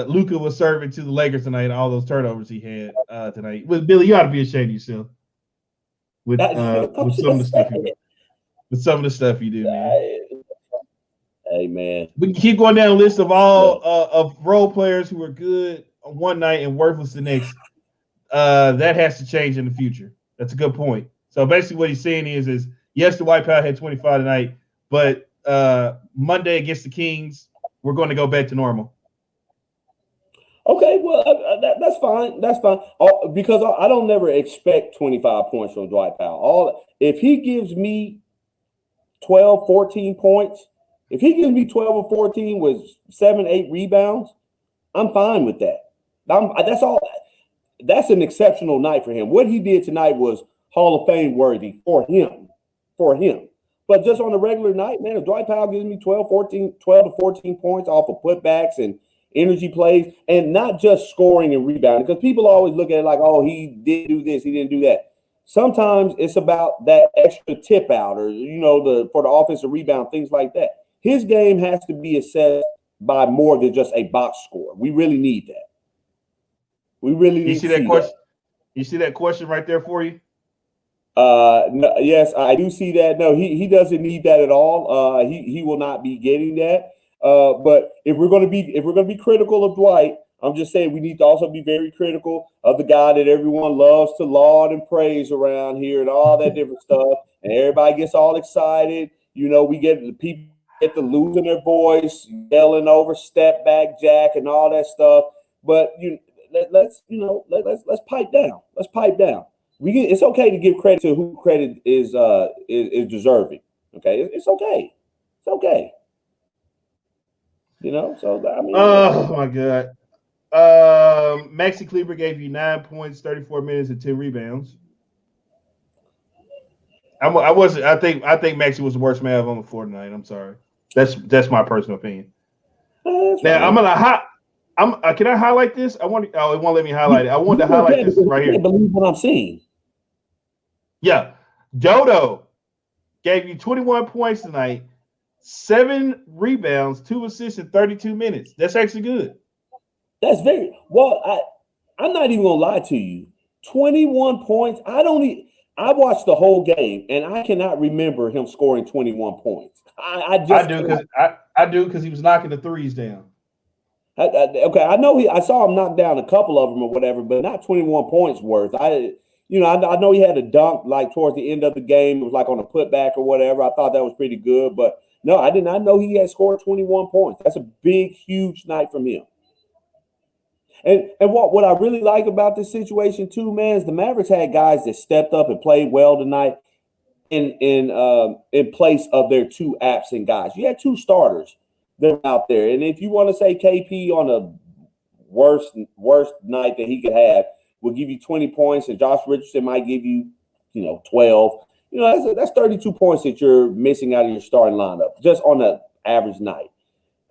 Luka was serving to the Lakers tonight. All those turnovers he had tonight. Well, Billy, you ought to be ashamed of yourself with some of the stuff you do. With some of the stuff you do, man. Hey, man. We can keep going down the list of all of role players who were good one night and worthless the next. That has to change in the future. That's a good point. So basically what he's saying is yes, Dwight Powell had 25 tonight, but Monday against the Kings, we're going to go back to normal. Okay, well, that's fine. That's fine. Because I don't never expect 25 points from Dwight Powell. If he gives me 12, 14 points, if he gives me 12 or 14 with 7, 8 rebounds, I'm fine with that. That's all. That's an exceptional night for him. What he did tonight was Hall of Fame worthy for him. But just on a regular night, man, if Dwight Powell gives me 12 to 14 points off of putbacks and energy plays, and not just scoring and rebounding, because people always look at it like, oh, he did do this, he didn't do that. Sometimes it's about that extra tip out or, for the offensive rebound, things like that. His game has to be assessed by more than just a box score. We really need that. We really need to see that question. You see that question right there for you? No, yes, I do see that. No, he doesn't need that at all. He will not be getting that. But if we're going to be critical of Dwight, I'm just saying we need to also be very critical of the guy that everyone loves to laud and praise around here and all that different stuff. And everybody gets all excited. We get the people get to losing their voice, yelling over step back jack and all that stuff. But let's pipe down. Let's pipe down. It's okay to give credit to who credit is deserving. Okay, it's okay. It's okay. So I mean. Oh my God. Maxi Kleber gave you 9 points, 34 minutes, and 10 rebounds. I think Maxi was the worst man on the floor tonight. I'm sorry. That's my personal opinion. Now I'm gonna can I highlight this? It won't let me highlight it. I wanted to highlight this right here. I can't believe what I'm seeing. Yeah. Dodo gave you 21 points tonight, 7 rebounds, 2 assists in 32 minutes. That's actually good. That's very well. I'm not even gonna lie to you. 21 points. I watched the whole game and I cannot remember him scoring 21 points. I do because he was knocking the threes down. Okay, I know I saw him knock down a couple of them or whatever, but not 21 points worth. I know he had a dunk like towards the end of the game. It was like on a putback or whatever. I thought that was pretty good, but no, I did not know he had scored 21 points. That's a big, huge night from him. And what I really like about this situation too, man, is the Mavericks had guys that stepped up and played well tonight in place of their 2 absent guys. You had 2 starters that were out there, and if you want to say KP on a worst night that he could have will give you 20 points, and Josh Richardson might give you 12. That's 32 points that you're missing out of your starting lineup just on an average night.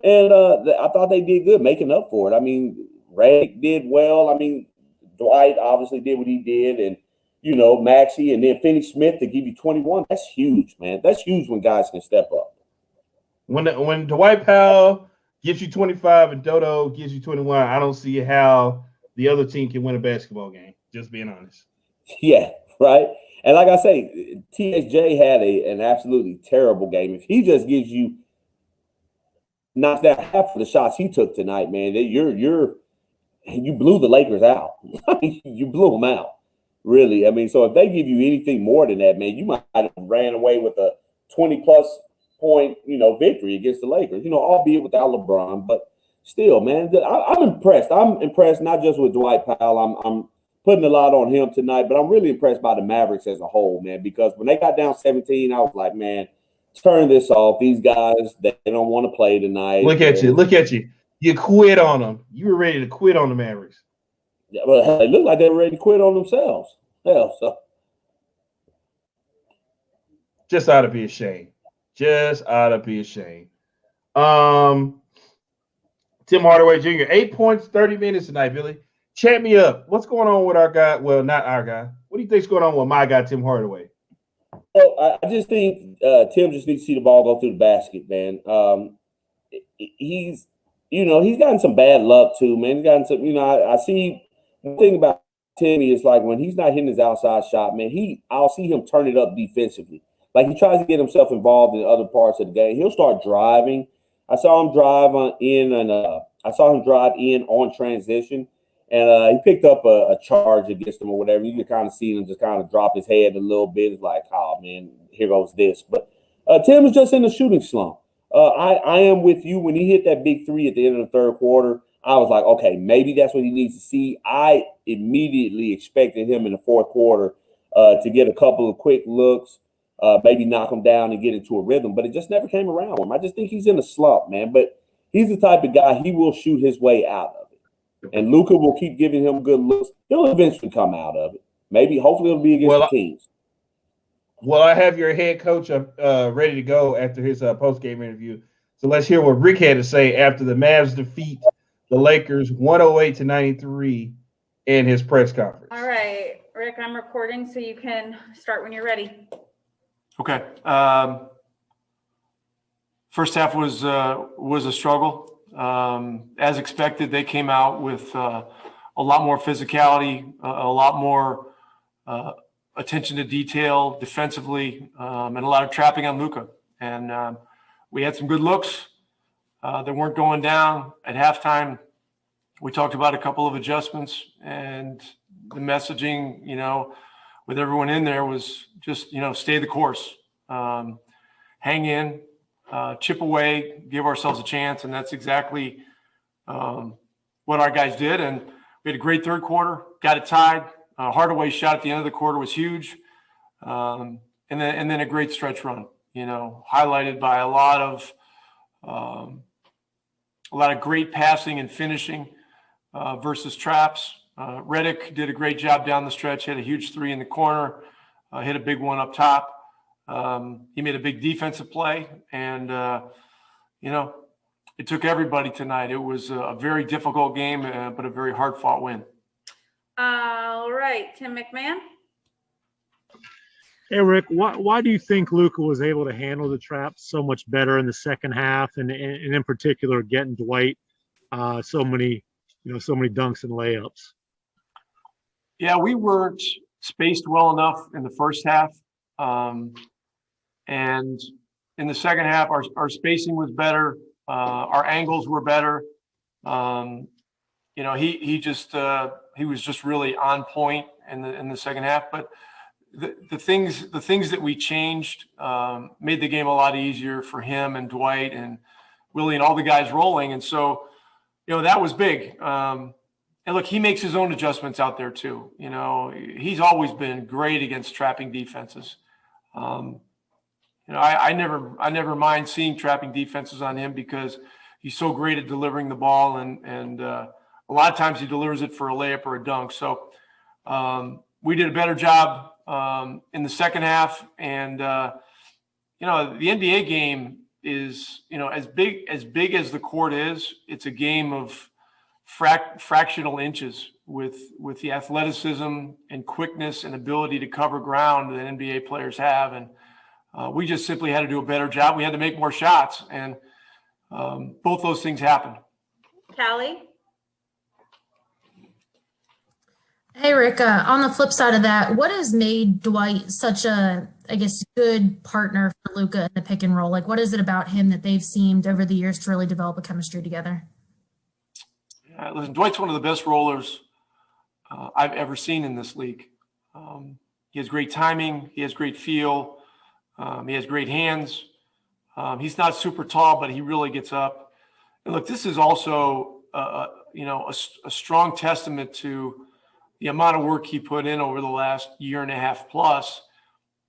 And I thought they did good making up for it. I mean, Redick did well. I mean, Dwight obviously did what he did, and Maxi, and then Finney Smith to give you 21. That's huge, man. That's huge when guys can step up. When Dwight Powell gives you 25 and Dodo gives you 21, I don't see how the other team can win a basketball game. Just being honest. Yeah, right. And like I say, TSJ had an absolutely terrible game. If he just gives you knocked out half of the shots he took tonight, man, you blew the Lakers out. You blew them out, really. I mean, so if they give you anything more than that, man, you might have ran away with a 20-plus point, victory against the Lakers. Albeit without LeBron, but still, man, I'm impressed. I'm impressed not just with Dwight Powell. I'm putting a lot on him tonight, but I'm really impressed by the Mavericks as a whole, man, because when they got down 17, I was like, man, turn this off. These guys, they don't want to play tonight. Look at you. You quit on them. You were ready to quit on the Mavericks. Yeah, well, they looked like they were ready to quit on themselves. Hell, so. Just ought to be ashamed. Tim Hardaway Jr., 8 points, 30 minutes tonight, Billy. Chat me up. What's going on with our guy? Well, not our guy. What do you think's going on with my guy, Tim Hardaway? Well, I just think Tim just needs to see the ball go through the basket, man. He's gotten some bad luck too, man. He's gotten some, I see one thing about Timmy is like when he's not hitting his outside shot, man, I'll see him turn it up defensively. Like he tries to get himself involved in other parts of the game. He'll start driving. I saw him drive in on transition. And he picked up a charge against him or whatever. You can kind of see him just kind of drop his head a little bit. It's like, oh, man, here goes this. But Tim is just in the shooting slump. I am with you. When he hit that big three at the end of the third quarter, I was like, okay, maybe that's what he needs to see. I immediately expected him in the fourth quarter to get a couple of quick looks, maybe knock him down and get into a rhythm. But it just never came around with him. I just think he's in a slump, man. But he's the type of guy, he will shoot his way out of it. And Luka will keep giving him good looks. He'll eventually come out of it. Maybe, hopefully, it'll be against the teams. Well, I have your head coach ready to go after his post-game interview. So let's hear what Rick had to say after the Mavs defeat the Lakers 108-93 in his press conference. All right, Rick, I'm recording, so you can start when you're ready. Okay. First half was a struggle. As expected, they came out with a lot more physicality, a lot more attention to detail defensively, and a lot of trapping on Luka. And we had some good looks that weren't going down at halftime. We talked about a couple of adjustments, and the messaging, with everyone in there was just, stay the course, hang in. Chip away, give ourselves a chance, and that's exactly what our guys did. And we had a great third quarter, got it tied. Hardaway's shot at the end of the quarter was huge, and then a great stretch run. Highlighted by a lot of great passing and finishing versus traps. Redick did a great job down the stretch. Hit a huge three in the corner, hit a big one up top. He made a big defensive play, and, it took everybody tonight. It was a very difficult game, but a very hard-fought win. All right, Tim McMahon. Hey, Rick, why do you think Luka was able to handle the traps so much better in the second half, and in particular getting Dwight so many dunks and layups? Yeah, we weren't spaced well enough in the first half. And in the second half, our spacing was better. Our angles were better. He was just really on point in the second half. But the things that we changed made the game a lot easier for him and Dwight and Willie and all the guys rolling. And so, that was big. And look, he makes his own adjustments out there too. He's always been great against trapping defenses. I never mind seeing trapping defenses on him because he's so great at delivering the ball, and a lot of times he delivers it for a layup or a dunk. So we did a better job in the second half, and the NBA game is as big as the court is. It's a game of fractional inches with the athleticism and quickness and ability to cover ground that NBA players have, and We just simply had to do a better job. We had to make more shots, and both those things happened. Callie? Hey, Rick, on the flip side of that, what has made Dwight such a, I guess, good partner for Luka in the pick and roll? Like, what is it about him that they've seemed over the years to really develop a chemistry together? Listen, Dwight's one of the best rollers I've ever seen in this league. He has great timing. He has great feel. He has great hands. He's not super tall, but he really gets up. And look, this is also, a strong testament to the amount of work he put in over the last year and a half plus,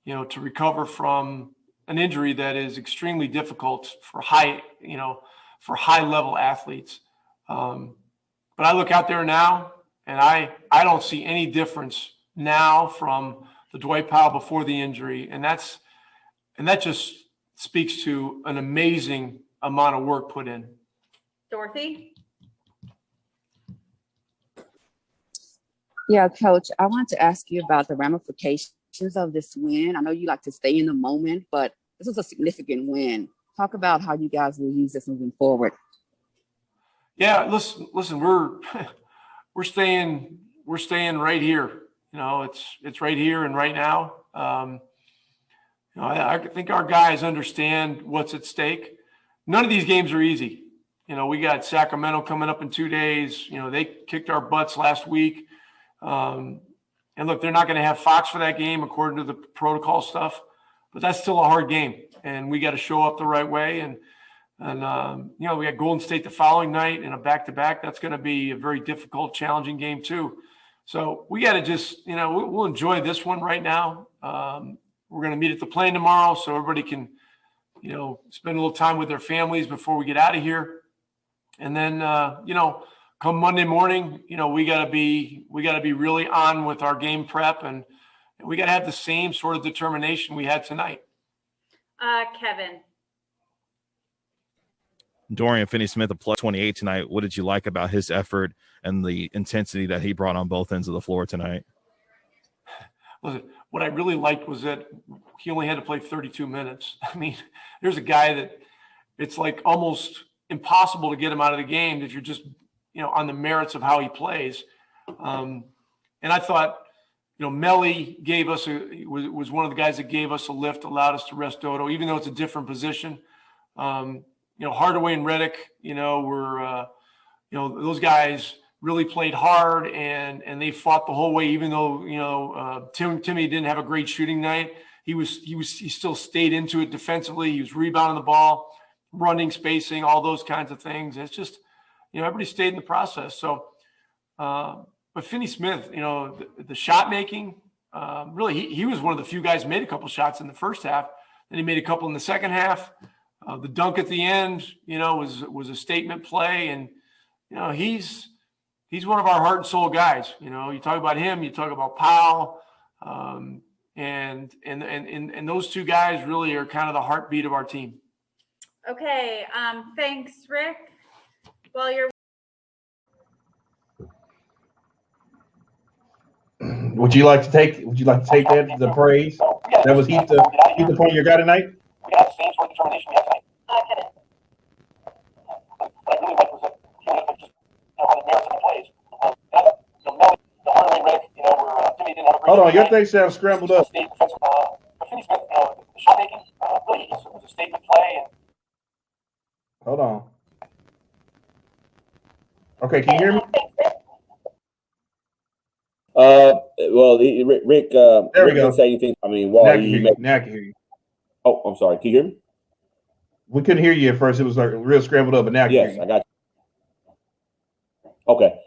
to recover from an injury that is extremely difficult for high level athletes. But I look out there now and I don't see any difference now from the Dwight Powell before the injury. And that just speaks to an amazing amount of work put in. Dorothy? Yeah, Coach, I wanted to ask you about the ramifications of this win. I know you like to stay in the moment, but this was a significant win. Talk about how you guys will use this moving forward. Yeah, listen, we're staying right here. It's right here and right now. I think our guys understand what's at stake. None of these games are easy. We got Sacramento coming up in 2 days. They kicked our butts last week. And look, they're not going to have Fox for that game according to the protocol stuff, but that's still a hard game, and we got to show up the right way. And we got Golden State the following night in a back-to-back. That's going to be a very difficult, challenging game too. So we got to just, we'll enjoy this one right now. We're going to meet at the plane tomorrow, so everybody can, spend a little time with their families before we get out of here. And then, come Monday morning, we got to be really on with our game prep, and we got to have the same sort of determination we had tonight. Kevin? Dorian Finney Smith, a plus 28 tonight. What did you like about his effort and the intensity that he brought on both ends of the floor tonight? Listen, what I really liked was that he only had to play 32 minutes. I mean, there's a guy that it's like almost impossible to get him out of the game if you're just, on the merits of how he plays. And I thought, Melly was one of the guys that gave us a lift, allowed us to rest Dodo, even though it's a different position. Hardaway and Redick, were, those guys really played hard and they fought the whole way, even though, Timmy didn't have a great shooting night. He still stayed into it defensively. He was rebounding the ball, running, spacing, all those kinds of things. It's just, everybody stayed in the process. So, but Finney Smith, the shot making, really, he was one of the few guys who made a couple shots in the first half. Then he made a couple in the second half. The dunk at the end, was a statement play. And, he's one of our heart and soul guys. You talk about him, you talk about Powell, and those two guys really are kind of the heartbeat of our team. Okay. Thanks, Rick. While you're Would you like to take that the praise? That was heat the point you got tonight? We got the same sort of determination we had tonight. What I really liked was that just on the merits of the plays. The Hardaway Rick, Timmy didn't have a great. Hold on, your thing sounds scrambled up. But Finney Smith, the shot making, really it was a statement play. And Hold on. Okay, can you hear me? Well, Rick, there we Rick go. didn't say anything. I mean, Now I can hear you. Oh, I'm sorry. Can you hear me? We couldn't hear you at first. It was like real scrambled up, but now I can hear you. I got you. Okay.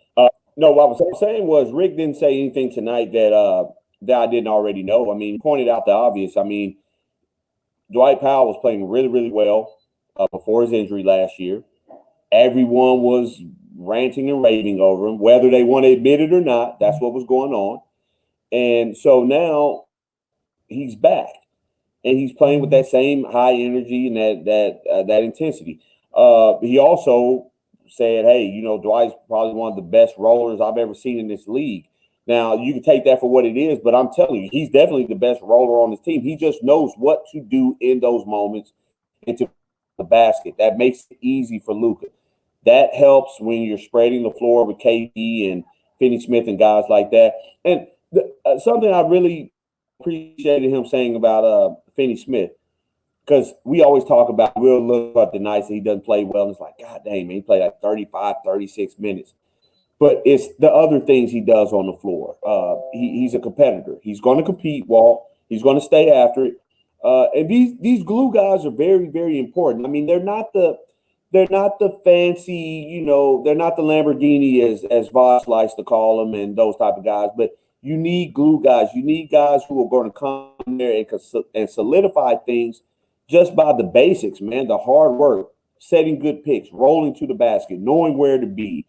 No, what I was saying was Rick didn't say anything tonight that I didn't already know. I mean, he pointed out the obvious. I mean, Dwight Powell was playing really, really well before his injury last year. Everyone was ranting and raving over him, whether they want to admit it or not. That's what was going on. And so now he's back, and he's playing with that same high energy and that intensity. He also said, hey, Dwight's probably one of the best rollers I've ever seen in this league. Now, you can take that for what it is, but I'm telling you, he's definitely the best roller on his team. He just knows what to do in those moments into the basket. That makes it easy for Luka. That helps when you're spreading the floor with KD and Finney Smith and guys like that. And something I really appreciated him saying about Finney Smith, because we always talk about, we'll look at the nights that he doesn't play well, and it's like, God dang, man, he played like 35, 36 minutes. But it's the other things he does on the floor. He's a competitor. He's going to compete, Walt. He's going to stay after it. And these glue guys are very, very important. I mean, they're not the fancy, they're not the Lamborghini as Voss likes to call them and those type of guys. But you need glue guys. You need guys who are going to come there and solidify things just by the basics, man. The hard work, setting good picks, rolling to the basket, knowing where to be.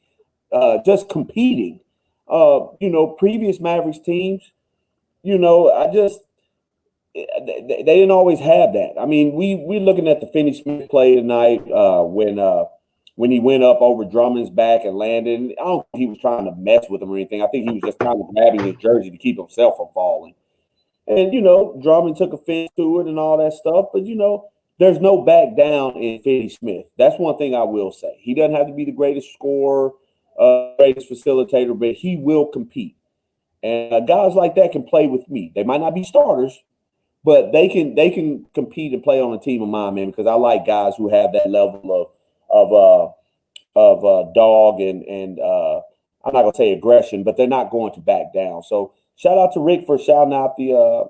Just competing, previous Mavericks teams, they didn't always have that. I mean, we're looking at the Finney Smith play tonight when he went up over Drummond's back and landed. And I don't think he was trying to mess with him or anything. I think he was just kind of grabbing his jersey to keep himself from falling. And, Drummond took offense to it and all that stuff. But, there's no back down in Finney Smith. That's one thing I will say. He doesn't have to be the greatest scorer, greatest facilitator, but he will compete. And guys like that can play with me. They might not be starters, but they can compete and play on a team of mine, man, because I like guys who have that level of dog and I'm not gonna say aggression, but they're not going to back down. So shout out to Rick for shouting out the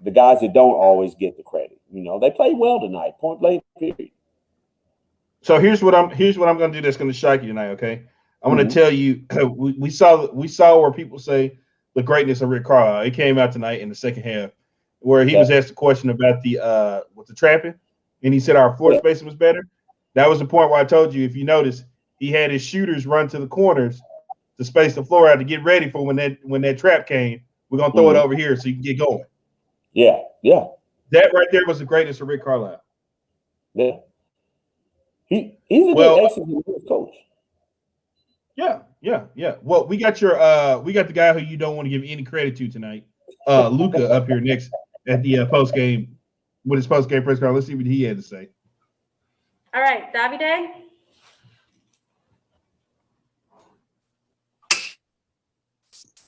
guys that don't always get the credit. They played well tonight, point blank period. So here's what I'm going to do that's going to shock you tonight. Okay, I'm going to tell you we saw where people say the greatness of Rick Carlisle. It came out tonight in the second half where he was asked a question about the trapping, and he said our floor spacing was better. That was the point where I told you, if you notice, he had his shooters run to the corners to space the floor out to get ready for when that trap came. We're going to throw it over here so you can get going. Yeah. That right there was the greatness of Rick Carlisle. Yeah. He's a good excellent coach. Yeah. Well, we got the guy who you don't want to give any credit to tonight, Luka, up here next at the post game with his post game press conference. Let's see what he had to say. All right, Davide.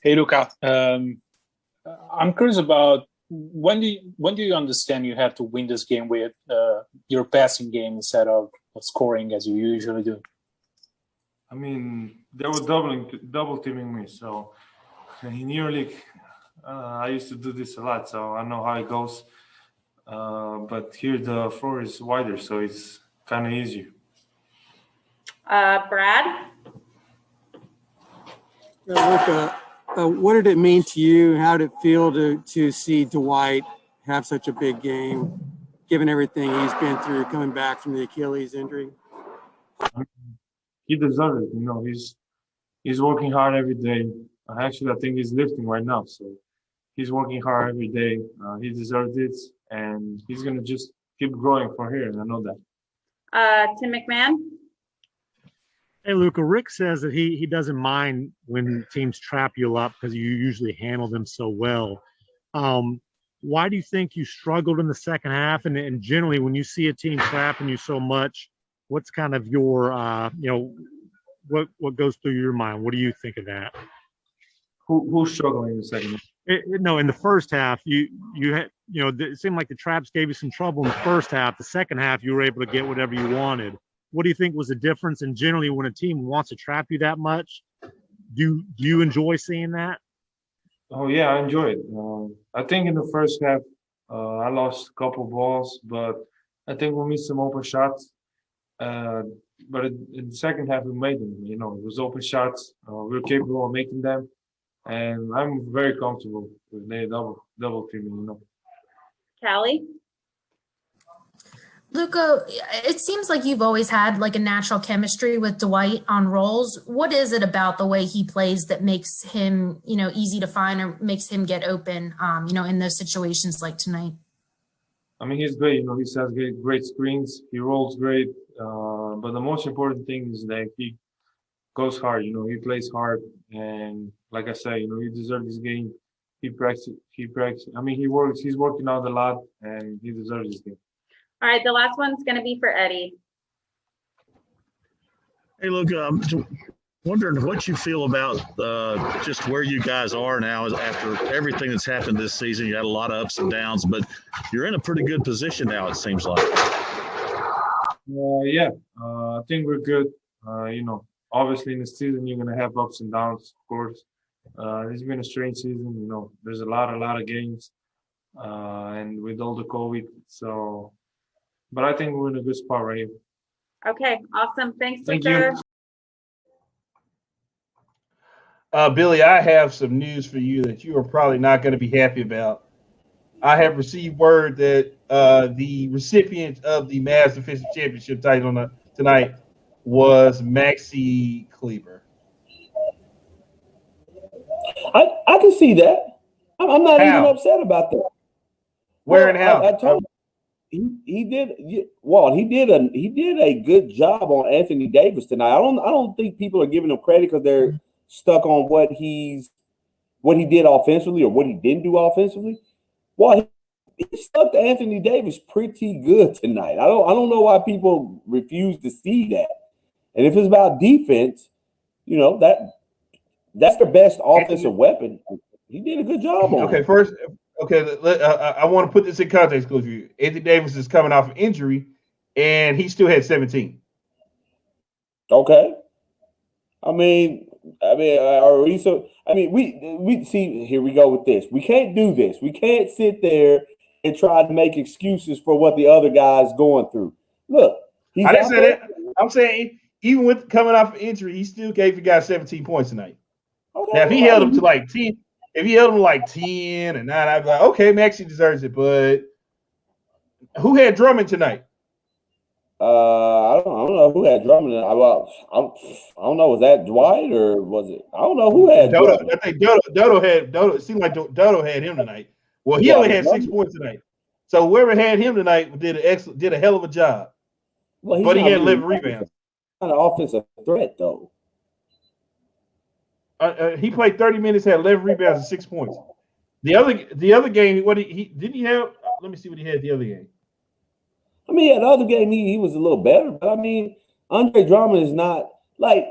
Hey, Luka. I'm curious about when do you understand you have to win this game with your passing game instead of scoring as you usually do? I mean, they were double teaming me. So in EuroLeague, I used to do this a lot, so I know how it goes. But here the floor is wider, so it's kind of easier. Brad? Luka, what did it mean to you? How did it feel to see Dwight have such a big game, given everything he's been through coming back from the Achilles injury? He deserves it. He's working hard every day. Actually, I think he's lifting right now. So he's working hard every day. He deserves it, and he's going to just keep growing from here. And I know that. Tim McMahon? Hey, Luka, Rick says that he doesn't mind when teams trap you up because you usually handle them so well. Why do you think you struggled in the second half? And generally, when you see a team trapping you so much, what's kind of your, what goes through your mind? What do you think of that? Who's struggling in the second half? No, in the first half, you had, it seemed like the traps gave you some trouble in the first half. The second half, you were able to get whatever you wanted. What do you think was the difference? And generally, when a team wants to trap you that much, do you enjoy seeing that? Oh, yeah, I enjoy it. I think in the first half, I lost a couple balls, but I think we missed some open shots. But in the second half, we made them. It was open shots. We were capable of making them. And I'm very comfortable with the double teaming, Callie? Luka, it seems like you've always had like a natural chemistry with Dwight on rolls. What is it about the way he plays that makes him, easy to find or makes him get open, in those situations like tonight? I mean, he's great. He sets great screens. He rolls great. But the most important thing is that he goes hard. He plays hard, and like I said, he deserves this game. He practices. I mean, he works. He's working out a lot, and he deserves this game. All right, the last one's going to be for Eddie. Hey, Luka, I'm wondering what you feel about just where you guys are now after everything that's happened this season. You had a lot of ups and downs, but you're in a pretty good position now, it seems like. Yeah, I think we're good. Obviously in the season you're gonna have ups and downs, of course. It's been a strange season. There's a lot of games, and with all the COVID. So, but I think we're in a good spot right here. Okay, awesome. Thanks, Thank Luka. you. Billy, I have some news for you that you are probably not going to be happy about. I have received word that the recipient of the Mavs Defensive Championship title tonight was Maxi Kleber. I can see that. I'm not even upset about that. Where and how? I told you, he did a good job on Anthony Davis tonight. I don't think people are giving him credit because they're stuck on what he did offensively or what he didn't do offensively. Well, he stuck to Anthony Davis pretty good tonight. I don't know why people refuse to see that. And if it's about defense, that's their best offensive weapon. He did a good job on it. I want to put this in context for you. Anthony Davis is coming off an injury, and he still had 17. Okay. We see. Here we go with this. We can't do this. We can't sit there and try to make excuses for what the other guy's going through. Look, I didn't say that. I'm saying even with coming off an injury, he still gave the guy 17 points tonight. Okay, now, if he held him to like 10, if he held him like 10 and 9, I'd be like, okay, Maxi deserves it. But who had Drummond tonight? I don't know who had Drummond. I don't know. Was that Dwight or was it? I don't know who had Dodo. Drummond. I think Dodo had Dodo. It seemed like Dodo had him tonight. Well, he only had 6 points tonight. So whoever had him tonight did a hell of a job. Well, but he had 11 rebounds. Not an offensive threat though. He played 30 minutes, had 11 rebounds and 6 points. The other game, what he didn't he have? Let me see what he had the other game. I mean, the other game he was a little better, but I mean, Andre Drummond is not like.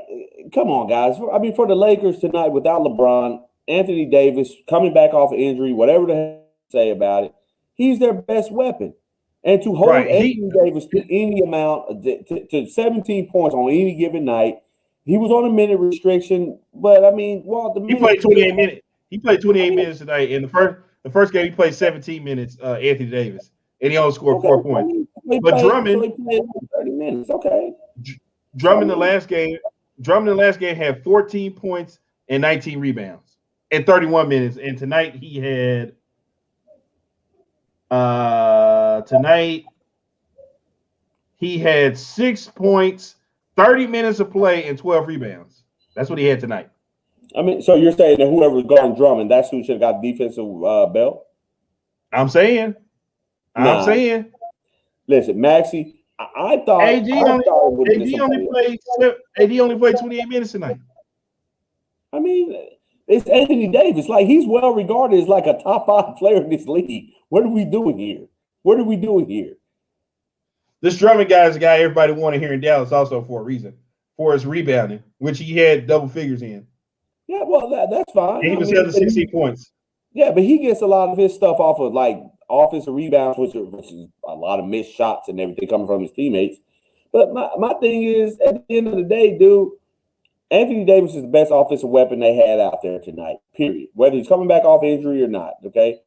Come on, guys. For the Lakers tonight without LeBron, Anthony Davis coming back off of injury, whatever the hell you say about it, he's their best weapon. And to hold Anthony Davis to any amount to 17 points on any given night, he was on a minute restriction. But I mean, he played 28 minutes. He played 28 minutes tonight. In the first game, he played 17 minutes. Anthony Davis, and he only scored 4 points. But Drummond, 30 minutes. Okay. Drummond the last game had 14 points and 19 rebounds in 31 minutes. And tonight he had Tonight, he had 6 points, 30 minutes of play, and 12 rebounds. That's what he had tonight. I mean, so you're saying that whoever's guarding Drummond, that's who should have got defensive belt? I'm saying. Listen, Maxi, I thought AD only played 28 minutes tonight. I mean, it's Anthony Davis. Like, he's well regarded as like a top 5 player in this league. What are we doing here? This Drummond guy is a guy everybody wanted here in Dallas also for a reason, for his rebounding, which he had double figures in. Yeah, well, that's fine. And he was held to 16 points. Yeah, but he gets a lot of his stuff off of like offensive rebounds, which is a lot of missed shots and everything coming from his teammates. But my thing is, at the end of the day, dude, Anthony Davis is the best offensive weapon they had out there tonight, period. Whether he's coming back off injury or not, okay?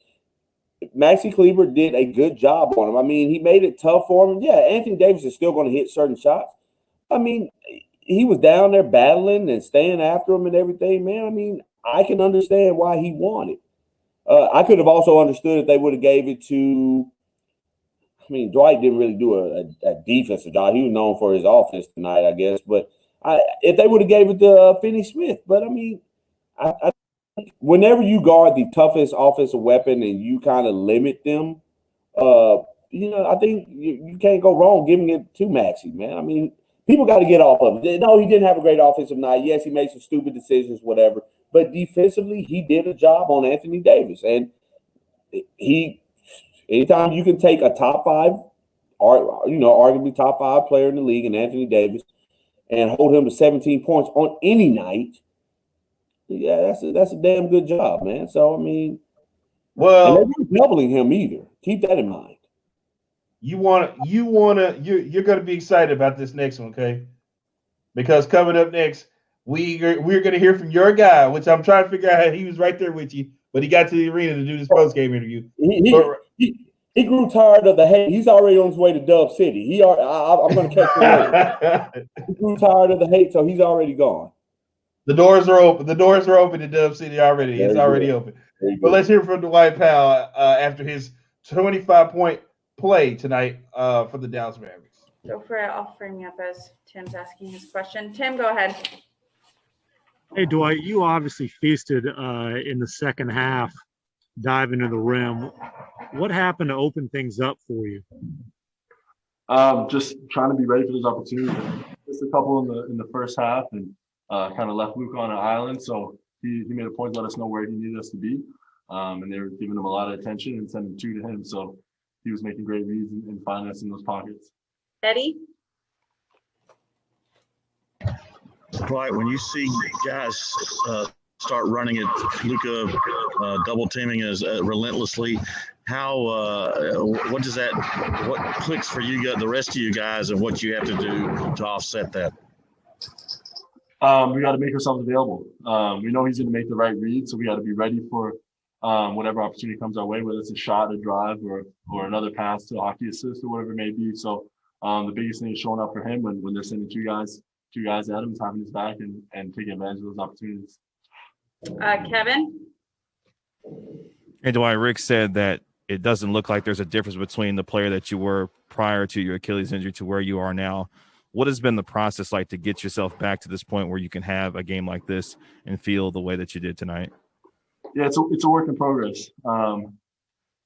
Maxi Kleber did a good job on him. I mean, he made it tough for him. Yeah, Anthony Davis is still going to hit certain shots. I mean, he was down there battling and staying after him and everything, man. I mean, I can understand why he won it. I could have also understood if they would have gave it to – I mean, Dwight didn't really do a defensive job. He was known for his offense tonight, I guess. But if they would have gave it to Finney Smith. But, I mean, I whenever you guard the toughest offensive weapon and you kind of limit them, I think you can't go wrong giving it to Maxi, man. I mean, people got to get off of it. No, he didn't have a great offensive night. Yes, he made some stupid decisions, whatever. But defensively, he did a job on Anthony Davis. And anytime you can take a top 5, or arguably top 5 player in the league in Anthony Davis and hold him to 17 points on any night, yeah, that's a damn good job, man. So, I mean, and they're not doubling him either. Keep that in mind. You're going to be excited about this next one, okay? Because coming up next, we're going to hear from your guy, which I'm trying to figure out how he was right there with you, but he got to the arena to do this post-game interview. He grew tired of the hate. He's already on his way to Dub City. I'm going to catch him later. He grew tired of the hate, so he's already gone. The doors are open. The doors are open in Dub City already. It's already open. But let's hear from Dwight Powell after his 25-point play tonight for the Dallas Mavericks. Go for it. I'll frame you up as Tim's asking his question. Tim, go ahead. Hey, Dwight, you obviously feasted in the second half, diving to the rim. What happened to open things up for you? Just trying to be ready for those opportunities. Just a couple in the first half, and kind of left Luka on an island. So he made a point to let us know where he needed us to be, and they were giving him a lot of attention and sending 2 to him. So he was making great reads and finding us in those pockets. Eddie? Right, when you see guys start running at Luka, double teaming as relentlessly, what clicks for you, the rest of you guys, and what you have to do to offset that? We got to make ourselves available. We know he's going to make the right read, so we got to be ready for whatever opportunity comes our way, whether it's a shot, a drive, or another pass to a hockey assist or whatever it may be. So the biggest thing is showing up for him when they're sending two guys at him, is having his back and taking advantage of those opportunities. Kevin? And Dwight, Rick said that it doesn't look like there's a difference between the player that you were prior to your Achilles injury to where you are now. What has been the process like to get yourself back to this point where you can have a game like this and feel the way that you did tonight? Yeah, it's a work in progress.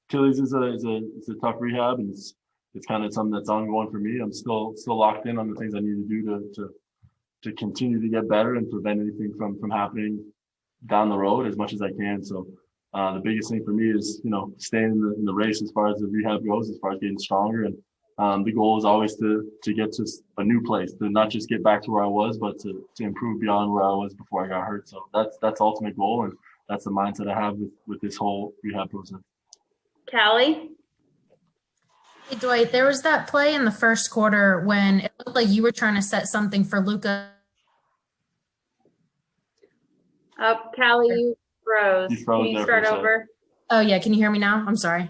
Achilles is a tough rehab, and it's kind of something that's ongoing for me. I'm still locked in on the things I need to do to continue to get better and prevent anything from happening down the road as much as I can. So the biggest thing for me is, staying in the race as far as the rehab goes, as far as getting stronger. And the goal is always to get to a new place, to not just get back to where I was, but to improve beyond where I was before I got hurt. So that's the ultimate goal, and that's the mindset I have with this whole rehab process. Callie? Hey, Dwight, there was that play in the first quarter when it looked like you were trying to set something for Luka. Oh, Callie, you froze. Can you start over? Oh, yeah. Can you hear me now? I'm sorry.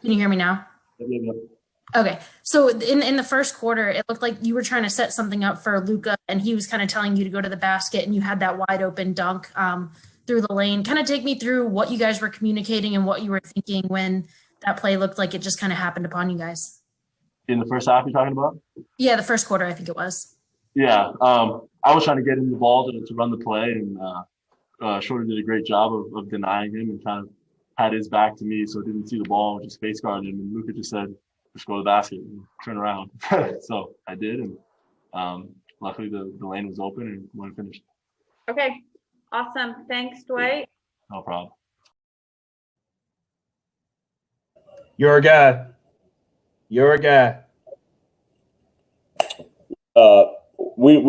Can you hear me now? Yeah. Okay. So in the first quarter, it looked like you were trying to set something up for Luka, and he was kind of telling you to go to the basket, and you had that wide open dunk through the lane. Kind of take me through what you guys were communicating and what you were thinking when that play looked like it just kind of happened upon you guys. In the first half you're talking about? Yeah, the first quarter, I think it was. Yeah. I was trying to get him the ball to run the play, and Shorter did a great job of denying him and kind of had his back to me, so didn't see the ball, just face guarded him. And Luka just said, just go to the basket and turn around. So I did, and luckily the lane was open and one finished. Okay, awesome. Thanks, Dwight. No problem. You're a guy. We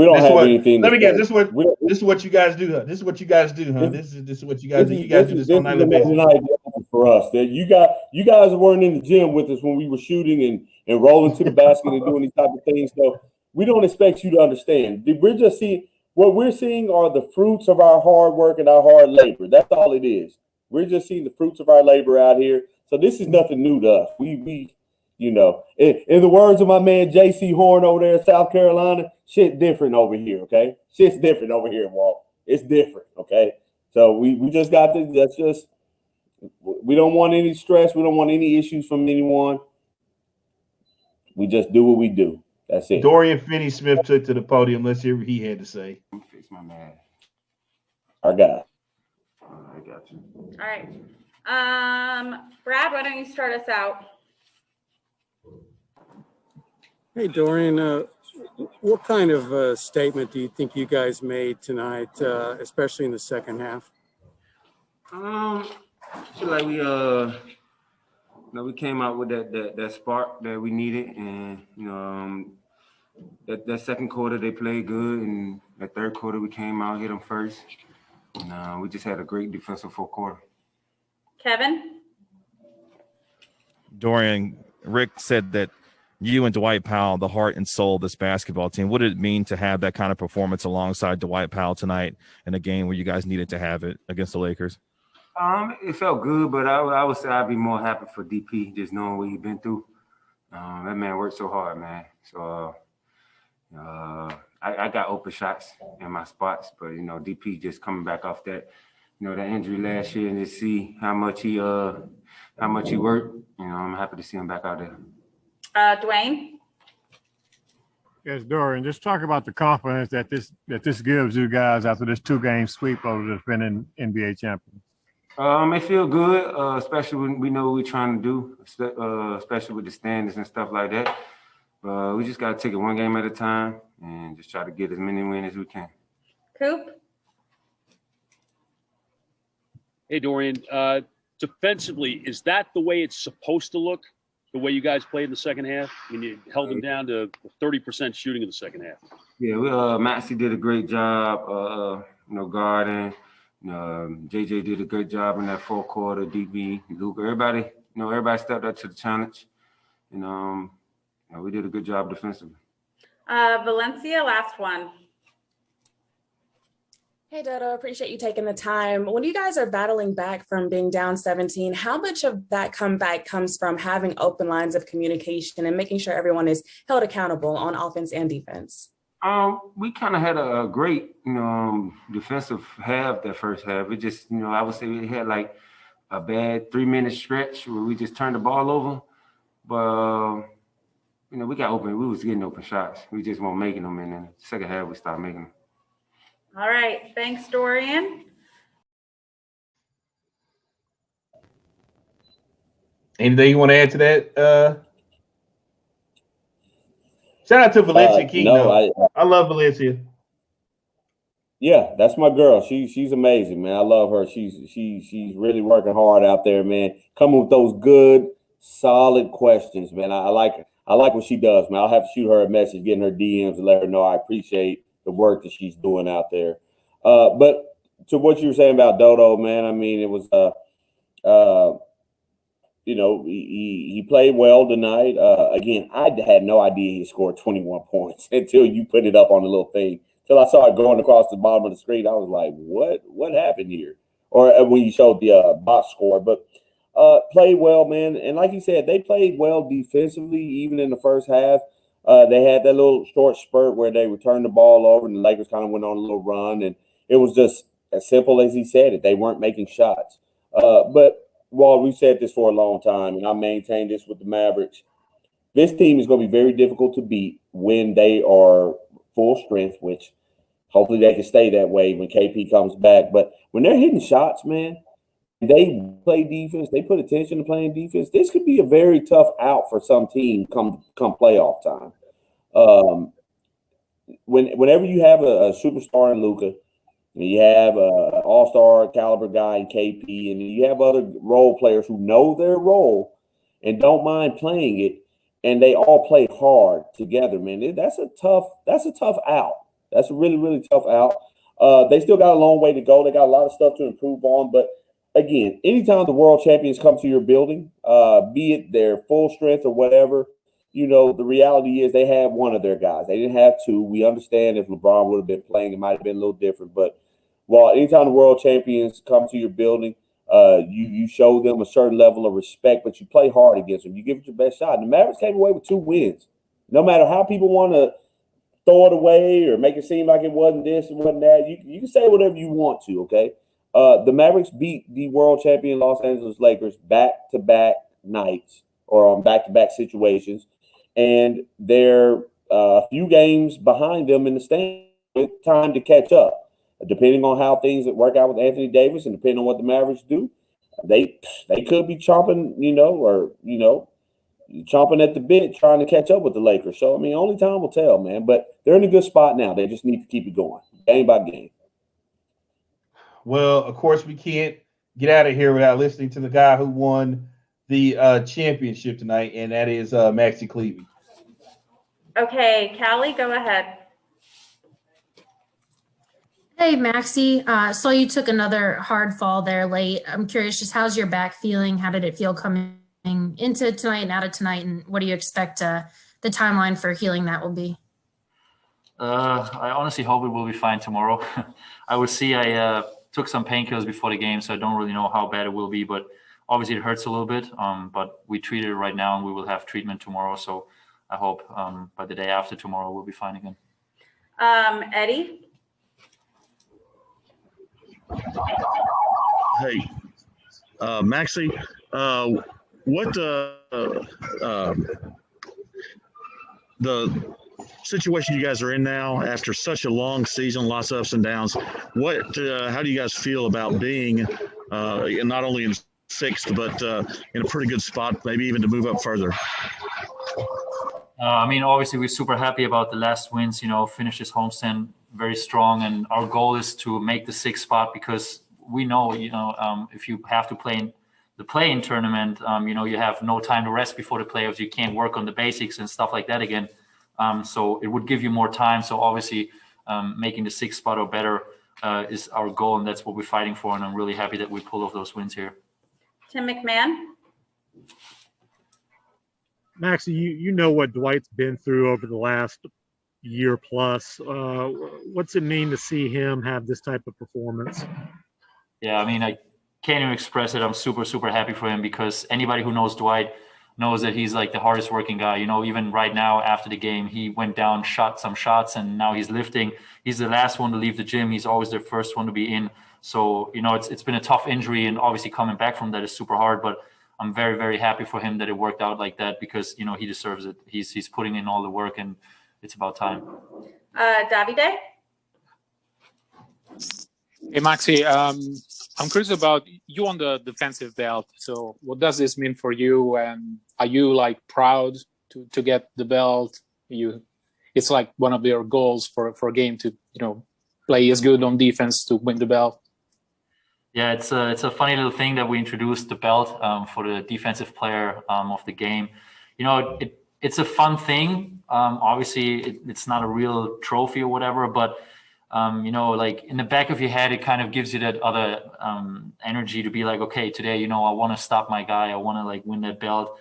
don't have anything. Let me guess. This is what you guys do, huh? This is what you guys do, huh? This is what you guys do. You guys do this on a nightly basis. For us, that you guys weren't in the gym with us when we were shooting and rolling to the basket and doing these type of things. So we don't expect you to understand. We're just seeing what we're seeing are the fruits of our hard work and our hard labor. That's all it is. We're just seeing the fruits of our labor out here. So this is nothing new to us. We in the words of my man J.C. Horn over there in South Carolina, shit different over here, okay? Shit's different over here, Walt. It's different, okay? So we just got to, that's just, we don't want any stress. We don't want any issues from anyone. We just do what we do. That's it. Dorian Finney Smith took to the podium. Let's hear what he had to say. Fix my man. Our guy. I got you. All right. Brad, why don't you start us out? Hey, Dorian, what kind of statement do you think you guys made tonight, especially in the second half? I feel like we came out with that spark that we needed, and that second quarter they played good, and that third quarter we came out, hit them first, and we just had a great defensive fourth quarter. Kevin? Dorian, Rick said that you and Dwight Powell, the heart and soul of this basketball team. What did it mean to have that kind of performance alongside Dwight Powell tonight in a game where you guys needed to have it against the Lakers? It felt good, but I would say I'd be more happy for DP, just knowing what he's been through. That man worked so hard, man. So I got open shots in my spots, but DP just coming back off that, that injury last year, and to see how much he worked. I'm happy to see him back out there. Dwayne? Yes, Dorian, just talk about the confidence that this gives you guys after this 2-game sweep over the defending NBA champions. It feel good, especially when we know what we're trying to do, especially with the standings and stuff like that. We just got to take it one game at a time and just try to get as many wins as we can. Coop? Hey, Dorian. Defensively, is that the way it's supposed to look? The way you guys played in the second half? I mean, you held them down to 30% shooting in the second half. Yeah, Maxi did a great job, guarding. JJ did a good job in that fourth quarter. DB, Luka, everybody stepped up to the challenge. And we did a good job defensively. Valencia, last one. Hey, Dodo, appreciate you taking the time. When you guys are battling back from being down 17, how much of that comeback comes from having open lines of communication and making sure everyone is held accountable on offense and defense? We kind of had a great, defensive half that first half. It just, I would say we had like a bad 3-minute stretch where we just turned the ball over. But, we got open. We was getting open shots. We just weren't making them. And then the second half, we started making them. All right. Thanks, Dorian. Anything you want to add to that? Shout out to Valencia King. I love Valencia. Yeah, that's my girl. She's amazing, man. I love her. She's really working hard out there, man. Coming with those good, solid questions, man. I like what she does, man. I'll have to shoot her a message, get in her DMs, and let her know I appreciate the work that she's doing out there. But to what you were saying about Dodo, man, I mean, it was he played well tonight. Again, I had no idea he scored 21 points until you put it up on the little thing. Till I saw it going across the bottom of the screen, I was like, what happened here? Or when you showed the box score. But played well, man. And like you said, they played well defensively, even in the first half. They had that little short spurt where they returned the ball over and the Lakers kind of went on a little run. And it was just as simple as he said it. They weren't making shots. But while we've said this for a long time, and I maintain this with the Mavericks, this team is going to be very difficult to beat when they are full strength, which hopefully they can stay that way when KP comes back. But when they're hitting shots, man, they play defense, they put attention to playing defense, this could be a very tough out for some team come playoff time. Whenever you have a superstar in Luka, and you have an all-star caliber guy in KP, and you have other role players who know their role and don't mind playing it, and they all play hard together, man. That's a tough out. That's a really, really tough out. They still got a long way to go. They got a lot of stuff to improve on. But again, anytime the world champions come to your building, be it their full strength or whatever, the reality is they have one of their guys. They didn't have two. We understand if LeBron would have been playing, it might have been a little different. But while anytime the world champions come to your building, you show them a certain level of respect, but you play hard against them. You give it your best shot. And the Mavericks came away with 2 wins. No matter how people want to throw it away or make it seem like it wasn't this and wasn't that, you can say whatever you want to, okay? The Mavericks beat the world champion Los Angeles Lakers back-to-back nights or on back-to-back situations, and they're a few games behind them in the standings with time to catch up. Depending on how things work out with Anthony Davis and depending on what the Mavericks do, they could be chomping, chomping at the bit, trying to catch up with the Lakers. So, I mean, only time will tell, man. But they're in a good spot now. They just need to keep it going, game by game. Well, of course, we can't get out of here without listening to the guy who won the championship tonight, and that is Maxi Kleber. Okay, Callie, go ahead. Hey, Maxi. Saw you took another hard fall there late. I'm curious, just how's your back feeling? How did it feel coming into tonight and out of tonight? And what do you expect the timeline for healing that will be? I honestly hope it will be fine tomorrow. I will see. I took some painkillers before the game, so I don't really know how bad it will be. But obviously, it hurts a little bit. But we treated it right now, and we will have treatment tomorrow. So I hope by the day after tomorrow, we'll be fine again. Eddie? Hey, Maxi, what the situation you guys are in now after such a long season, lots of ups and downs? How do you guys feel about being not only in sixth, but in a pretty good spot, maybe even to move up further? I mean, obviously, we're super happy about the last wins, finish this homestand very strong. And our goal is to make the sixth spot because we know, if you have to play in the play-in tournament, you have no time to rest before the playoffs. You can't work on the basics and stuff like that again. So it would give you more time. So obviously, making the sixth spot or better is our goal, and that's what we're fighting for. And I'm really happy that we pull off those wins here. Tim McMahon? Maxi, you know what Dwight's been through over the last year plus. What's it mean to see him have this type of performance? Yeah, I mean, I can't even express it. I'm super, super happy for him because anybody who knows Dwight knows that he's like the hardest working guy. Even right now after the game, he went down, shot some shots, and now he's lifting. He's the last one to leave the gym. He's always the first one to be in. So, it's been a tough injury, and obviously coming back from that is super hard, but I'm very, very happy for him that it worked out like that because, he deserves it. He's putting in all the work, and it's about time. Davide? Hey, Maxi, I'm curious about you on the defensive belt. So what does this mean for you? And are you proud to get the belt? It's like one of your goals for a game to, play as good on defense to win the belt. Yeah, it's a funny little thing that we introduced the belt for the defensive player of the game. It's a fun thing. Obviously, it's not a real trophy or whatever, but in the back of your head, it kind of gives you that other energy to be like, okay, today, I want to stop my guy. I want to win that belt.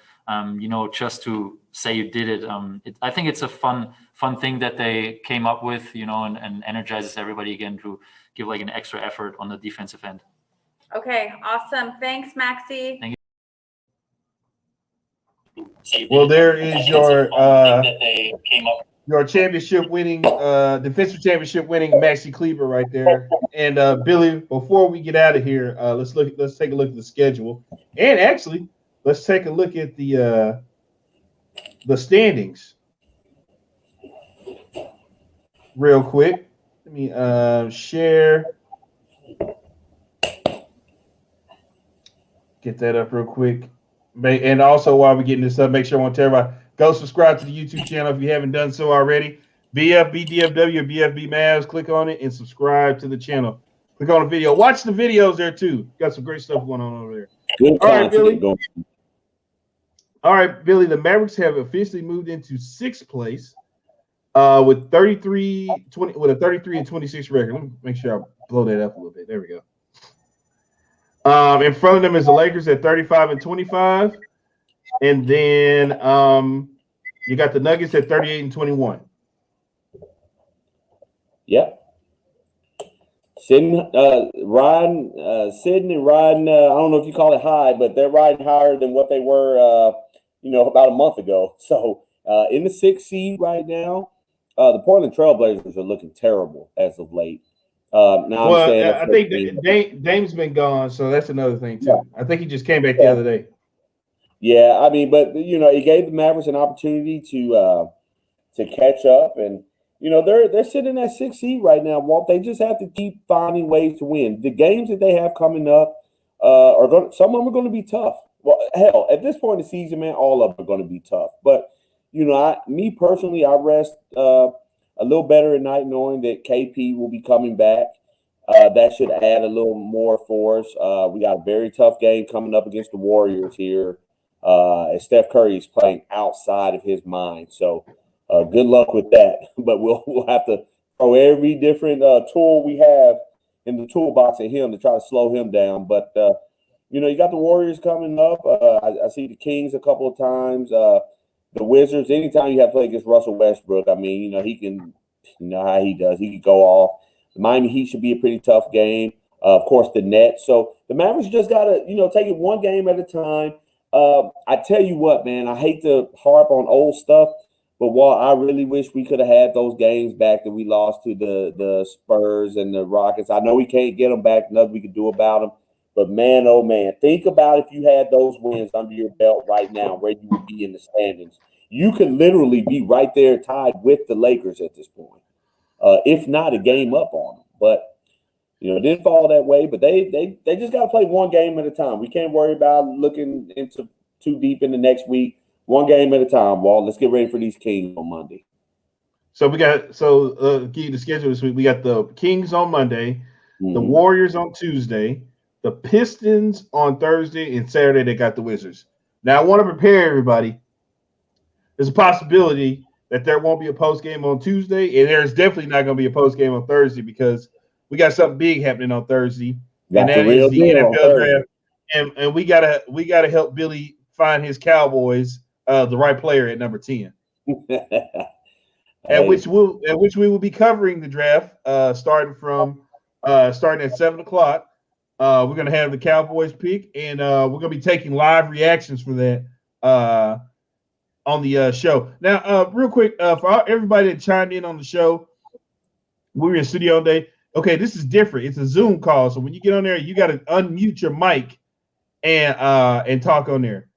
Just to say you did it. I think it's a fun thing that they came up with, and energizes everybody again to give an extra effort on the defensive end. Okay, awesome. Thanks, Maxi. Thank you. Well, there is your championship winning, defensive championship winning Maxi Kleber right there. And Billy, before we get out of here, let's take a look at the schedule, and actually, let's take a look at the standings real quick. Let me share. Get that up real quick. And also, while we're getting this up, make sure I want to tell everybody, go subscribe to the YouTube channel if you haven't done so already. bFb, DFW, or bFb Mavs. Click on it and subscribe to the channel. Click on the video. Watch the videos there, too. Got some great stuff going on over there. Good. All right, Billy. All right, Billy. The Mavericks have officially moved into sixth place with 33-20 with a 33-26 record. Let me make sure I blow that up a little bit. There we go. In front of them is the Lakers at 35-25, and then you got the Nuggets at 38-21. Yep. Sitting and riding. I don't know if you call it high, but they're riding higher than what they were, about a month ago. So in the sixth seed right now, the Portland Trailblazers are looking terrible as of late. I think Dame's been gone, so that's another thing too. I think he just came back the other day. Yeah, I mean, but it gave the Mavericks an opportunity to catch up, and they're sitting at 6th seed right now. Walt, they just have to keep finding ways to win. The games that they have coming up some of them are going to be tough. Well, hell, at this point in the season, man, all of them are going to be tough. But, me personally, I rest a little better at night knowing that KP will be coming back. That should add a little more for us. We got a very tough game coming up against the Warriors here. And Steph Curry is playing outside of his mind. So good luck with that. But we'll have to throw every different tool we have in the toolbox at him to try to slow him down. But, you got the Warriors coming up. I see the Kings a couple of times. The Wizards, anytime you have to play against Russell Westbrook, I mean, he can, how he does. He can go off. The Miami Heat should be a pretty tough game. Of course, the Nets. So the Mavericks just got to, take it one game at a time. I tell you what, man, I hate to harp on old stuff, but while I really wish we could have had those games back that we lost to the Spurs and the Rockets, I know we can't get them back. Nothing we can do about them. But, man, oh, man, think about if you had those wins under your belt right now, where you would be in the standings. You could literally be right there tied with the Lakers at this point, if not a game up on them. But, it didn't fall that way. But they just got to play one game at a time. We can't worry about looking into too deep in the next week. One game at a time, Walt. Let's get ready for these Kings on Monday. So give you the schedule this week. We got the Kings on Monday, the Warriors on Tuesday, the Pistons on Thursday, and Saturday they got the Wizards. Now I want to prepare everybody. There's a possibility that there won't be a post game on Tuesday, and there's definitely not going to be a post game on Thursday because we got something big happening on Thursday, and that is the NFL draft. And we gotta help Billy find his Cowboys the right player at number 10. At which we will be covering the draft starting at 7:00. We're gonna have the Cowboys pick, and we're gonna be taking live reactions for that on the show. Now, real quick, for everybody that chimed in on the show, we were in studio all day. Okay, this is different. It's a Zoom call, so when you get on there, you got to unmute your mic and talk on there.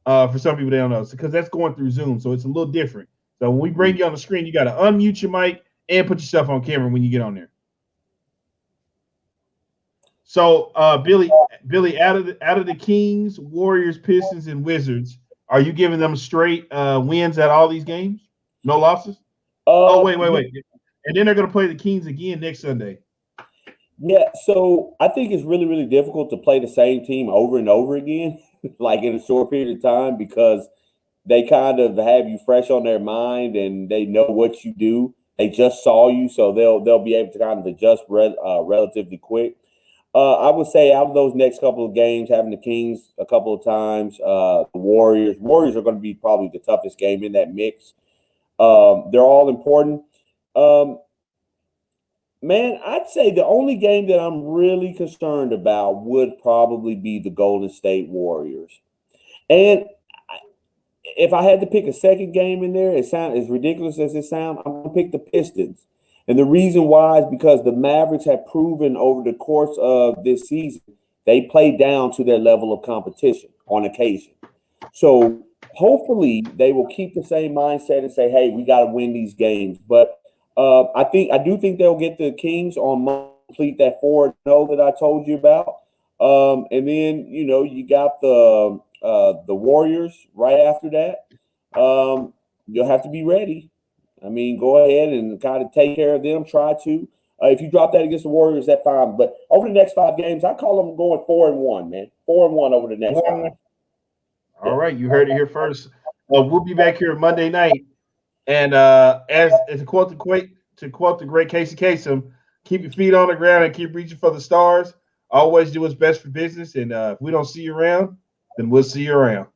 For some people, they don't know because that's going through Zoom, so it's a little different. So when we bring you on the screen, you got to unmute your mic and put yourself on camera when you get on there. So, Billy, out of the Kings, Warriors, Pistons, and Wizards, are you giving them straight wins at all these games? No losses? Wait. And then they're going to play the Kings again next Sunday. Yeah, so I think it's really, really difficult to play the same team over and over again, like in a short period of time, because they kind of have you fresh on their mind and they know what you do. They just saw you, so they'll be able to kind of adjust relatively quick. I would say out of those next couple of games, having the Kings a couple of times, the Warriors are going to be probably the toughest game in that mix. They're all important. Man, I'd say the only game that I'm really concerned about would probably be the Golden State Warriors. And if I had to pick a second game in there, as ridiculous as it sounds, I'm going to pick the Pistons. And the reason why is because the Mavericks have proven over the course of this season, they play down to their level of competition on occasion. So hopefully they will keep the same mindset and say, hey, we got to win these games. But I do think they'll get the Kings on Monday, complete that 4-0 that I told you about. And then, you got the Warriors right after that. You'll have to be ready. I mean, go ahead and kind of take care of them. Try to. If you drop that against the Warriors, that's fine. But over the next 5 games, I call them going 4-1, man. 4-1 over the next 5. All right, you heard it here first. We'll be back here Monday night. And as to quote the great Casey Kasem, keep your feet on the ground and keep reaching for the stars. Always do what's best for business. And if we don't see you around, then we'll see you around.